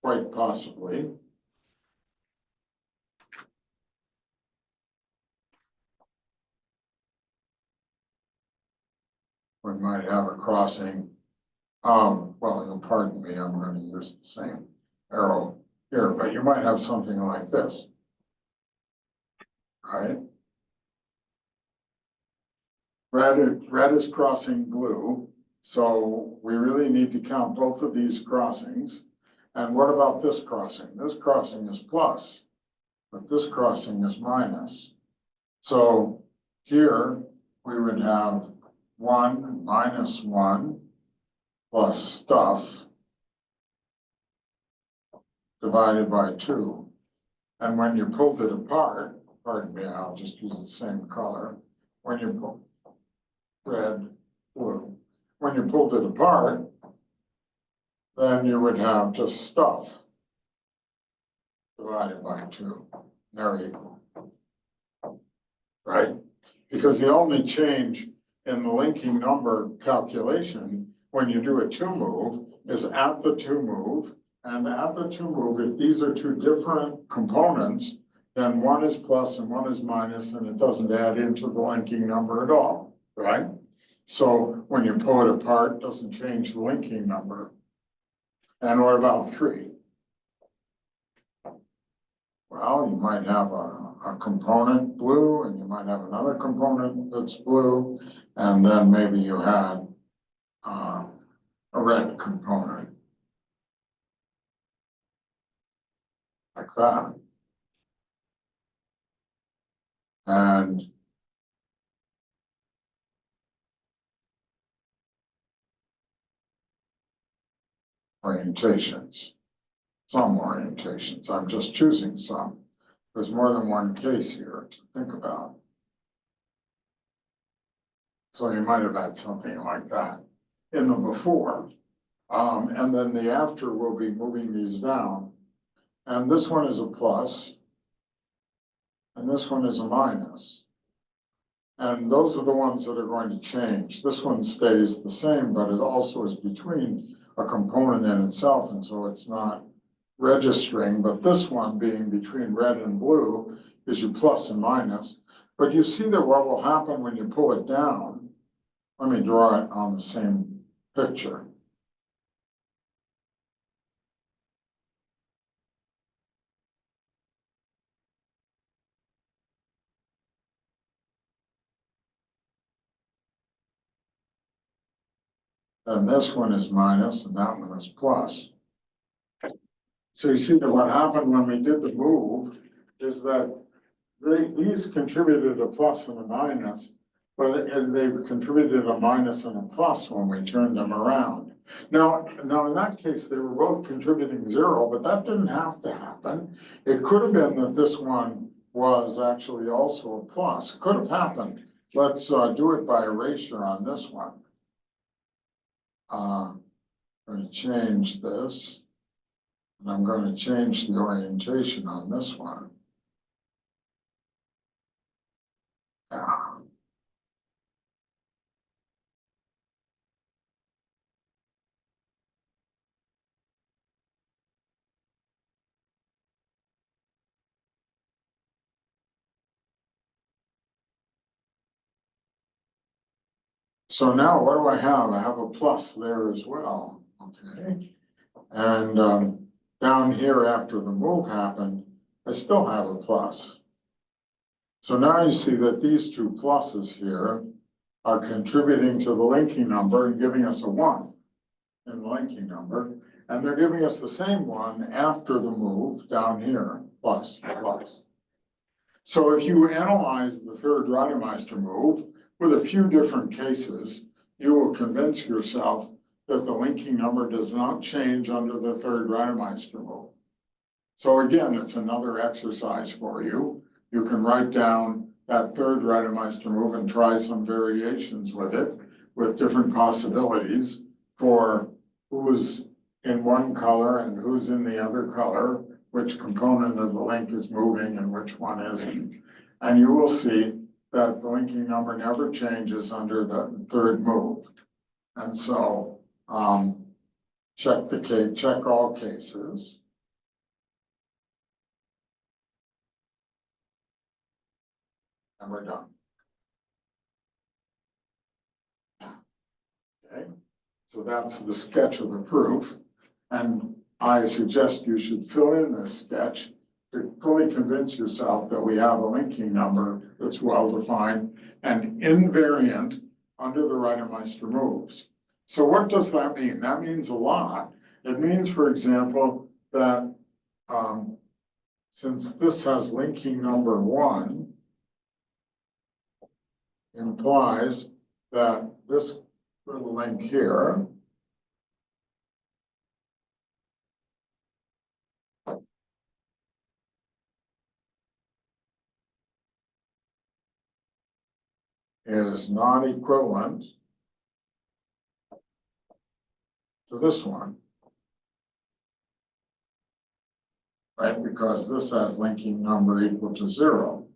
quite possibly, we might have a crossing. Well, you'll pardon me, I'm going to use the same arrow here, but you might have something like this, right? Red is crossing blue, so we really need to count both of these crossings. And what about this crossing? This crossing is plus, but this crossing is minus. So here we would have 1 minus 1 plus stuff divided by 2. And when you pulled it apart, pardon me, I'll just use the same color. When you pull red, blue, when you pulled it apart, then you would have just stuff divided by 2. They're equal, right? Because the only change in the linking number calculation when you do a 2 move is at the 2 move, and at the 2 move, if these are 2 different components, then one is plus and one is minus, and it doesn't add into the linking number at all, right? So when you pull it apart, it doesn't change the linking number. And what about 3? Well, you might have a component blue, and you might have another component that's blue, and then maybe you had a red component, like that. And orientations, some orientations, I'm just choosing some. There's more than one case here to think about. So you might have had something like that in the before. And then the after will be moving these down. And this one is a plus, and this one is a minus. And those are the ones that are going to change. This one stays the same, but it also is between a component in itself, and so it's not registering, but this one being between red and blue is your plus and minus. But you see that what will happen when you pull it down, let me draw it on the same picture. And this one is minus and that one is plus. So you see that what happened when we did the move is that these contributed a plus and a minus, but they contributed a minus and a plus when we turned them around. Now in that case, they were both contributing 0, but that didn't have to happen. It could have been that this one was actually also a plus. It could have happened. Let's do it by erasure on this one. I'm going to change this. And I'm going to change the orientation on this one. So now what do I have? I have a plus there as well, okay? And down here after the move happened, I still have a plus. So now you see that these two pluses here are contributing to the linking number and giving us a 1 in the linking number. And they're giving us the same one after the move down here, plus, plus. So if you analyze the third Reidemeister move with a few different cases, you will convince yourself that the linking number does not change under the third Reidemeister move. So again, it's another exercise for you. You can write down that third Reidemeister move and try some variations with it, with different possibilities for who's in one color and who's in the other color, which component of the link is moving and which one isn't. And you will see that the linking number never changes under the third move. And so check all cases. And we're done. Okay, so that's the sketch of the proof. And I suggest you should fill in this sketch to fully convince yourself that we have a linking number that's well-defined and invariant under the Reidemeister moves. So what does that mean? That means a lot. It means, for example, that since this has linking number 1, implies that this little link here is not equivalent to this one, right? Because this has linking number equal to 0.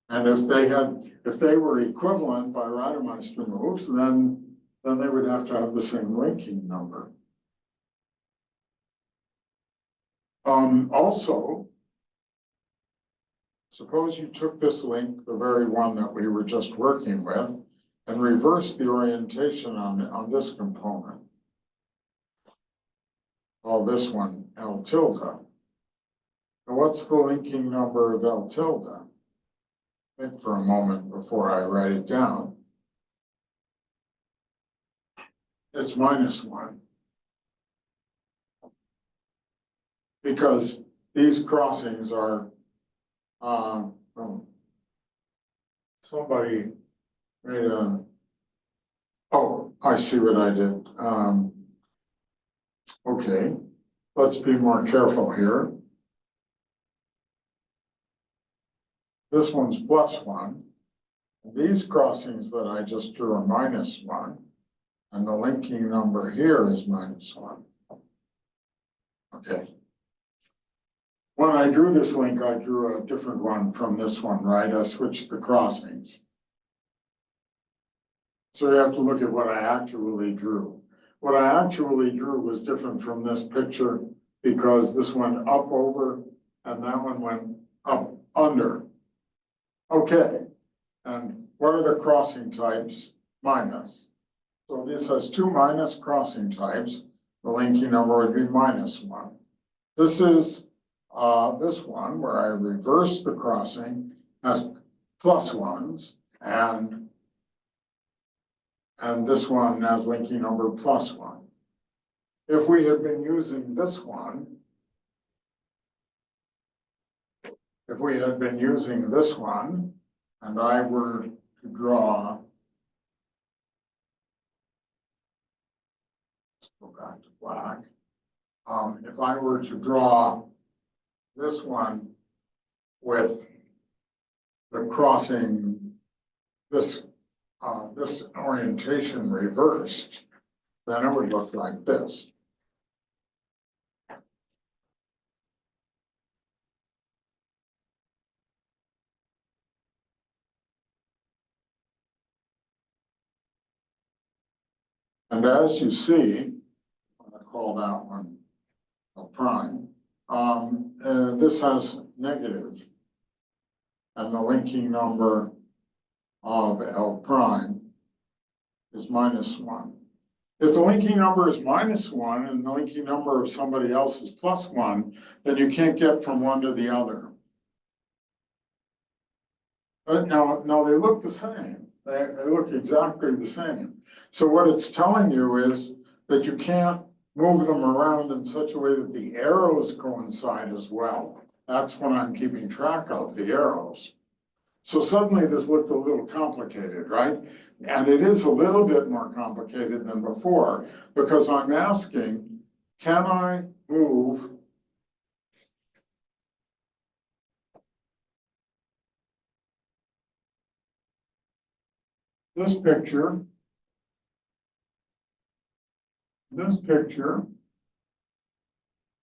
And if they were equivalent by Reidemeister moves, then they would have to have the same linking number. Also, suppose you took this link, the very one that we were just working with, and reversed the orientation on this component. Call this one L tilde. Now what's the linking number of L tilde? Think for a moment before I write it down. It's -1. Because these crossings are, somebody made a, oh, I see what I did. Okay, let's be more careful here. This one's +1. These crossings that I just drew are -1. And the linking number here is -1. Okay. When I drew this link, I drew a different one from this one, right? I switched the crossings. So you have to look at what I actually drew. What I actually drew was different from this picture because this went up over and that one went up under. Okay, and what are the crossing types? Minus. So this has two minus crossing types. The linking number would be -1. This is this one where I reverse the crossing as +1s and this one has linking number +1. If we had been using this one, and I were to draw, let's go back to black. If I were to draw this one with the crossing, this orientation reversed, then it would look like this. And as you see, I'm going to call that one a prime. This has negative, and the linking number of L prime is -1. If the linking number is -1 and the linking number of somebody else is +1, then you can't get from one to the other. But now they look the same. They look exactly the same. So what it's telling you is that you can't move them around in such a way that the arrows coincide as well. That's what I'm keeping track of, the arrows. So suddenly this looked a little complicated, right? And it is a little bit more complicated than before, because I'm asking, can I move this picture,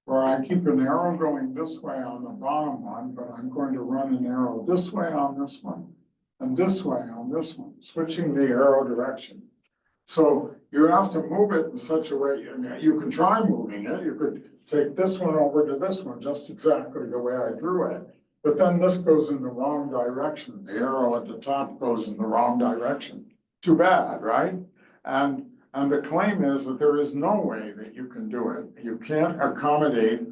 where I keep an arrow going this way on the bottom one, but I'm going to run an arrow this way on this one, and this way on this one, switching the arrow direction. So you have to move it in such a way, you can try moving it, you could take this one over to this one, just exactly the way I drew it. But then this goes in the wrong direction. The arrow at the top goes in the wrong direction. Too bad, right? And the claim is that there is no way that you can do it. You can't accommodate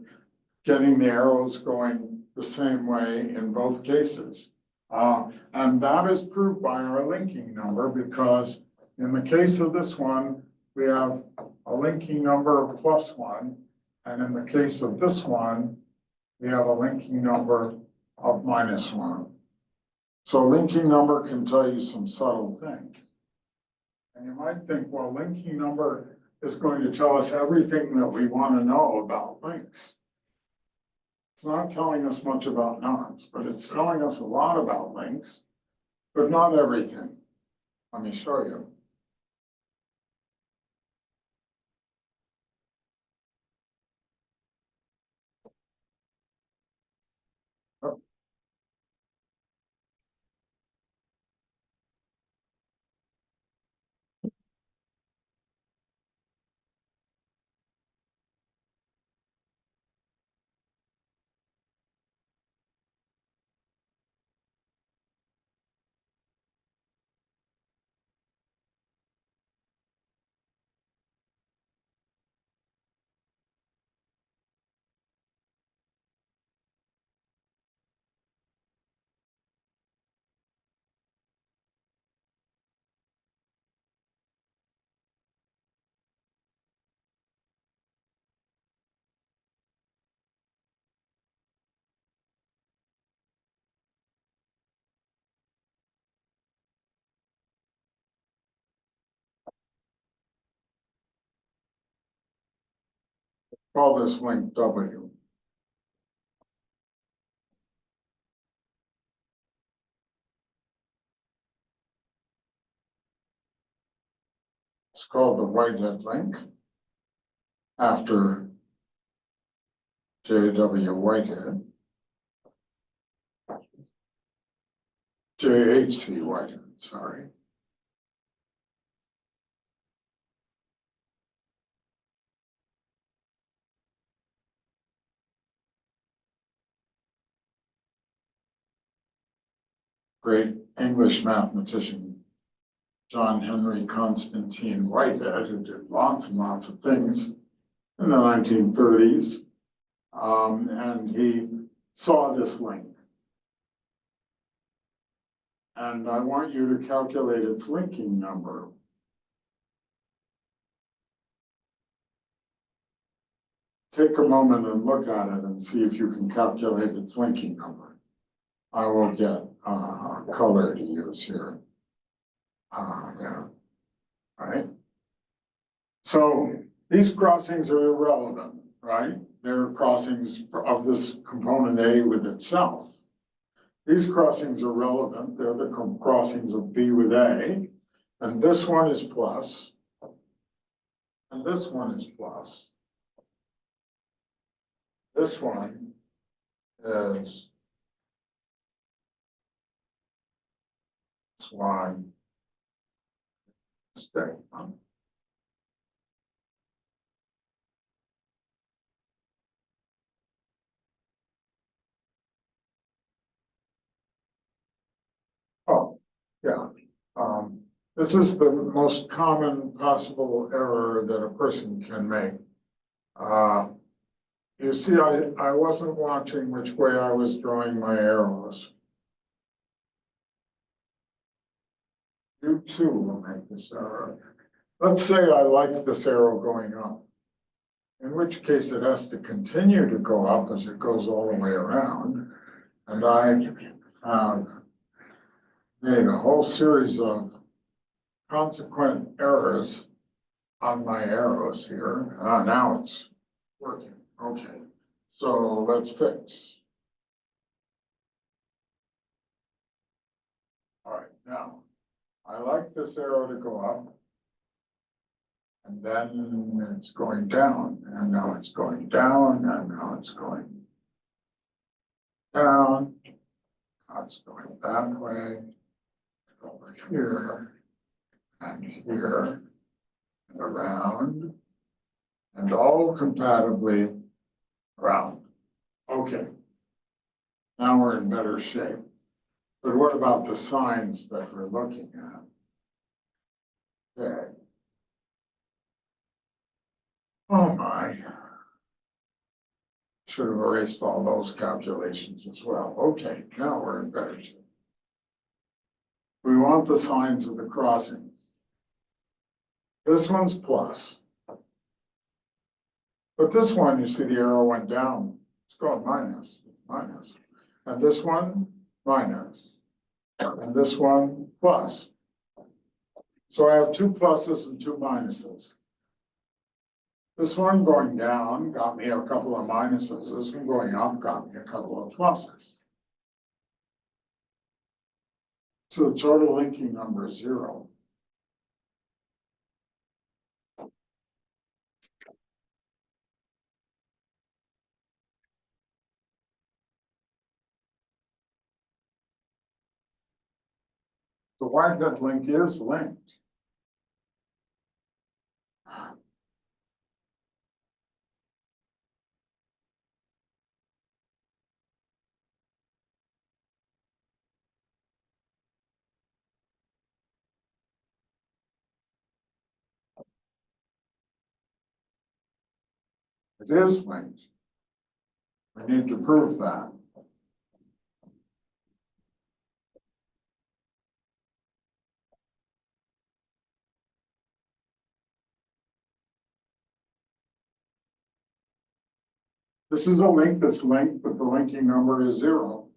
getting the arrows going the same way in both cases. And that is proved by our linking number, because in the case of this one, we have a linking number of +1. And in the case of this one, we have a linking number of -1. So linking number can tell you some subtle things. And you might think, well, linking number is going to tell us everything that we want to know about links. It's not telling us much about knots, but it's telling us a lot about links, but not everything. Let me show you. Call this link W. It's called the Whitehead link after J.W. Whitehead. J.H.C. Whitehead, sorry. great English mathematician, John Henry Constantine Whitehead, who did lots and lots of things in the 1930s. And he saw this link. And I want you to calculate its linking number. Take a moment and look at it and see if you can calculate its linking number. I will get a color to use here. Yeah, all right. So these crossings are irrelevant, right? They're crossings of this component A with itself. These crossings are relevant. They're the crossings of B with A. And this one is plus. And this one is plus. This one is this one. Stay. Oh, yeah. This is the most common possible error that a person can make. You see, I wasn't watching which way I was drawing my arrows. You too will make this error. Let's say I like this arrow going up, in which case it has to continue to go up as it goes all the way around. And I have made a whole series of consequent errors on my arrows here. Now it's working. Okay, so let's fix. All right, now I like this arrow to go up, and then it's going down, and now it's going down, and now it's going down. Now it's going that way, over here, and here, and around, and all compatibly around. Okay, now we're in better shape. But what about the signs that we're looking at? Okay. Oh my. Should have erased all those calculations as well. Okay, now we're in better shape. We want the signs of the crossing. This one's plus. But this one, you see the arrow went down. It's called minus, minus. And this one, minus. And this one, plus. So I have two pluses and two minuses. This one going down got me a couple of minuses. This one going up got me a couple of pluses. So the total linking number is 0. The Whitehead link is linked. It is linked. We need to prove that. This is a link that's linked, but the linking number is 0.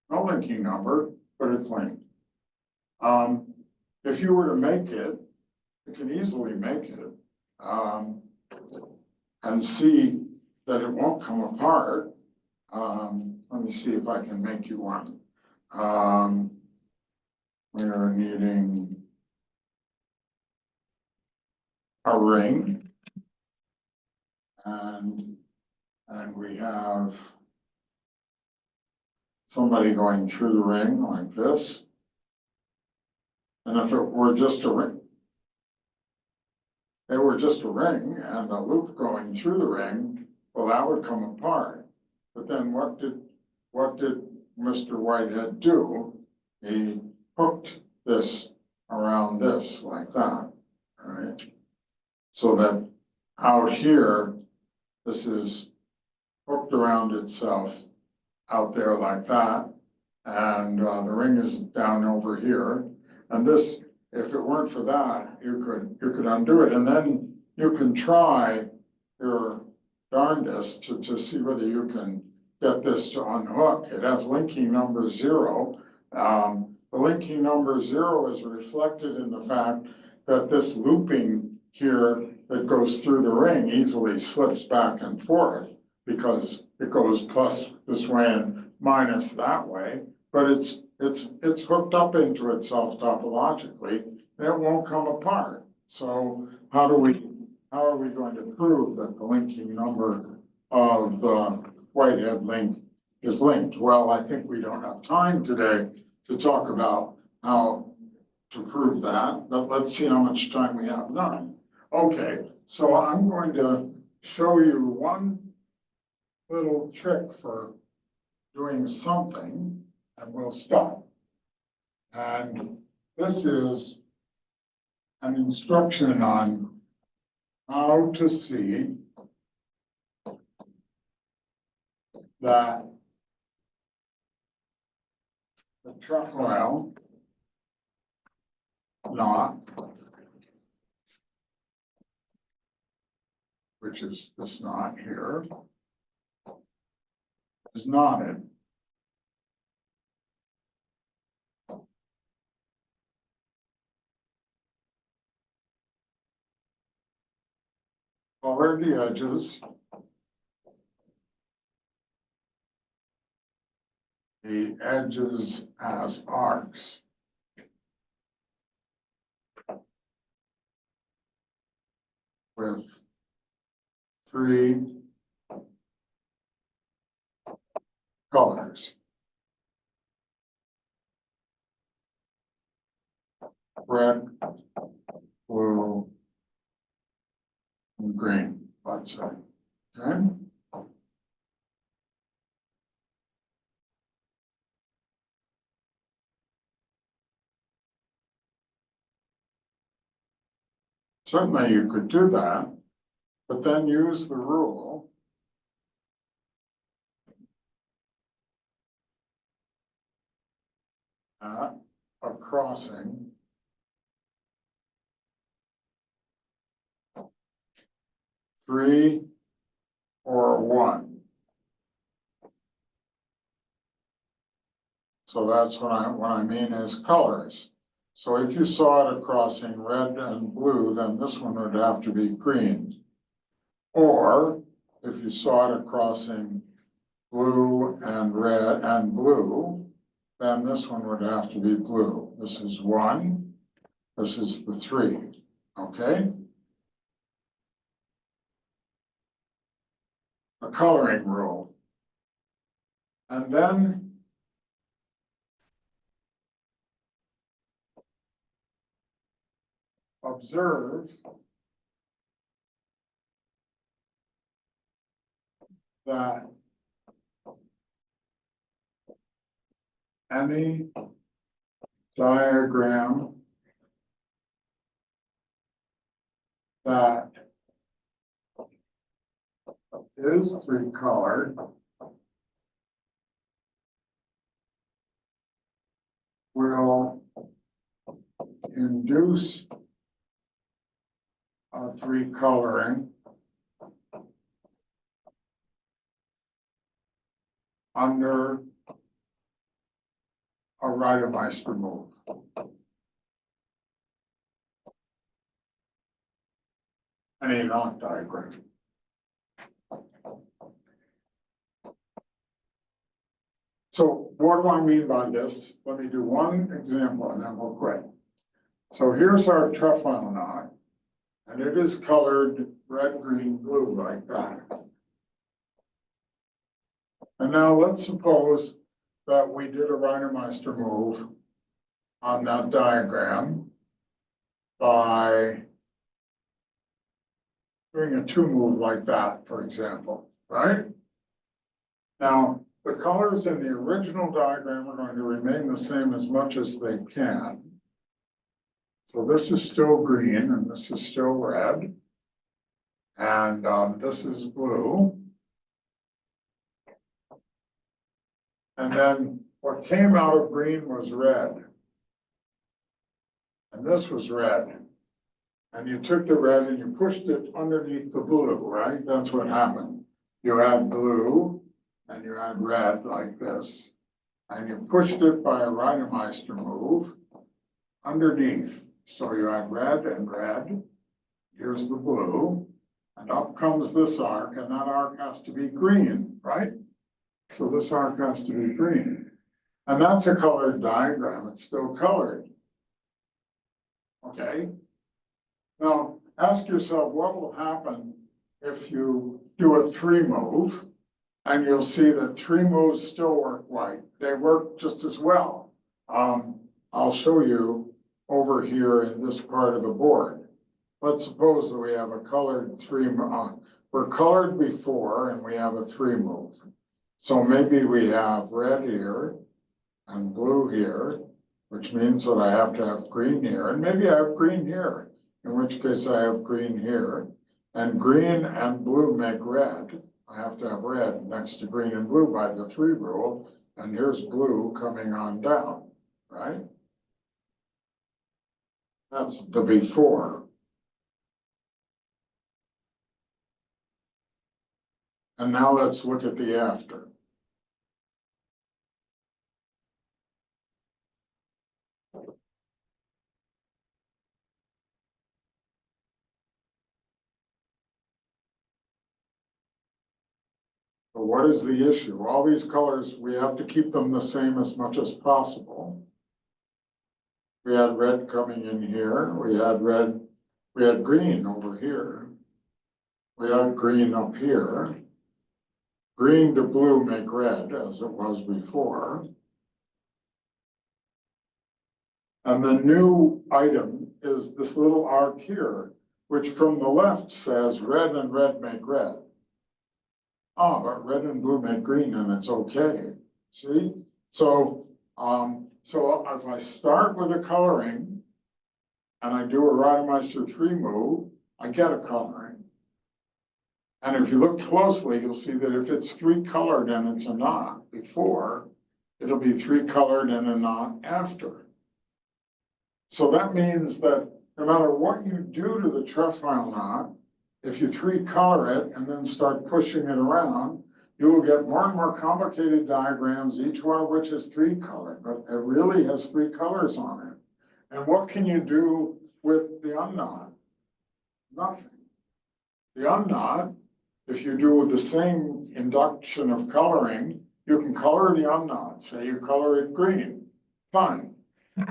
No linking number, but it's linked. If you were to make it, you can easily make it and see that it won't come apart. Let me see if I can make you one. We are needing a ring, and we have somebody going through the ring like this. And if it were just a ring, and a loop going through the ring, well, that would come apart. But then what did Mr. Whitehead do? he hooked this around this like that, right? So that out here, this is hooked around itself out there like that. And the ring is down over here. And this, if it weren't for that, you could undo it. And then you can try your darndest to see whether you can get this to unhook. It has linking number 0. The linking number 0 is reflected in the fact that this looping here that goes through the ring easily slips back and forth because it goes plus this way and minus that way, but it's hooked up into itself topologically and it won't come apart. So how are we going to prove that the linking number of the Whitehead link is linked? Well, I think we don't have time today to talk about how to prove that, but let's see how much time we have. None. Okay, so I'm going to show you one little trick for doing something, and we'll stop. And this is an instruction on how to see that the trefoil knot, which is this knot here, is knotted. Color the edges. The edges as arcs. With 3 colors. Red, blue, and green, let's say. Okay. Certainly you could do that, but then use the rule at a crossing three or 1. So that's what I mean is colors. So if you saw it crossing red and blue, then this one would have to be green. Or if you saw it crossing blue and red and blue, then this one would have to be blue. This is 1, this is the 3, okay? A coloring rule. And then observe that any diagram that is 3-colored will induce a 3-coloring under a Reidemeister move. Any knot diagram. So what do I mean by this? Let me do one example and then we'll quit. So here's our trefoil knot, and it is colored red, green, blue like that. And now let's suppose that we did a Reidemeister move on that diagram by doing a 2 move like that, for example, right? Now, the colors in the original diagram are going to remain the same as much as they can. So this is still green and this is still red. And this is blue. And then what came out of green was red. And this was red. And you took the red and you pushed it underneath the blue, right? That's what happened. You had blue and you had red like this. And you pushed it by a Reidemeister move underneath. So you had red and red. Here's the blue. And up comes this arc, and that arc has to be green, right? So this arc has to be green. And that's a colored diagram. It's still colored. Okay? Now, ask yourself what will happen if you do a 3 move, and you'll see that 3 moves still work white. They work just as well. I'll show you over here in this part of the board. Let's suppose that we have a colored 3, we're colored before and we have a 3 move. So maybe we have red here and blue here, which means that I have to have green here, and maybe I have green here, in which case I have green here, and green and blue make red. I have to have red next to green and blue by the 3 rule, and here's blue coming on down, right? That's the before. And now let's look at the after. So what is the issue? All these colors, we have to keep them the same as much as possible. We had red coming in here, we had red, we had green over here. We had green up here. Green to blue make red, as it was before. And the new item is this little arc here, which from the left says red and red make red. Oh, but red and blue make green and it's okay. See? So if I start with a coloring and I do a Reidemeister 3 move, I get a coloring. And if you look closely, you'll see that if it's 3 colored and it's a knot before, it'll be 3 colored and a knot after. So that means that no matter what you do to the trefoil knot, if you 3 color it and then start pushing it around, you will get more and more complicated diagrams, each one of which is 3 colored, but it really has 3 colors on it. And what can you do with the unknot? Nothing. The unknot, if you do the same induction of coloring, you can color the unknot. Say you color it green, fine.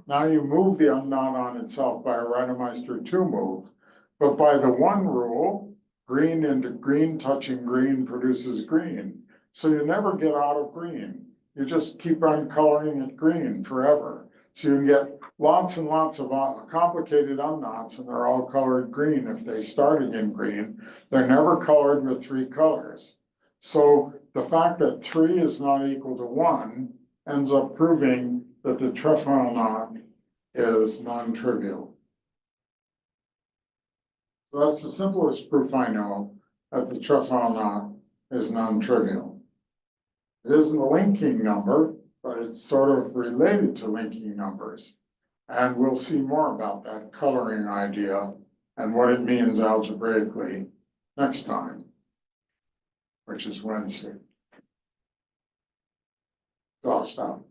Now you move the unknot on itself by a Reidemeister 2 move, but by the 1 rule, green into green touching green produces green. So you never get out of green. You just keep on coloring it green forever. So you can get lots and lots of complicated unknots, and they're all colored green if they started in green. They're never colored with 3 colors. So the fact that 3 is not equal to 1 ends up proving that the trefoil knot is non-trivial. So that's the simplest proof I know that the trefoil knot is non-trivial. It isn't a linking number, but it's sort of related to linking numbers. And we'll see more about that coloring idea and what it means algebraically next time, which is Wednesday. So I'll stop.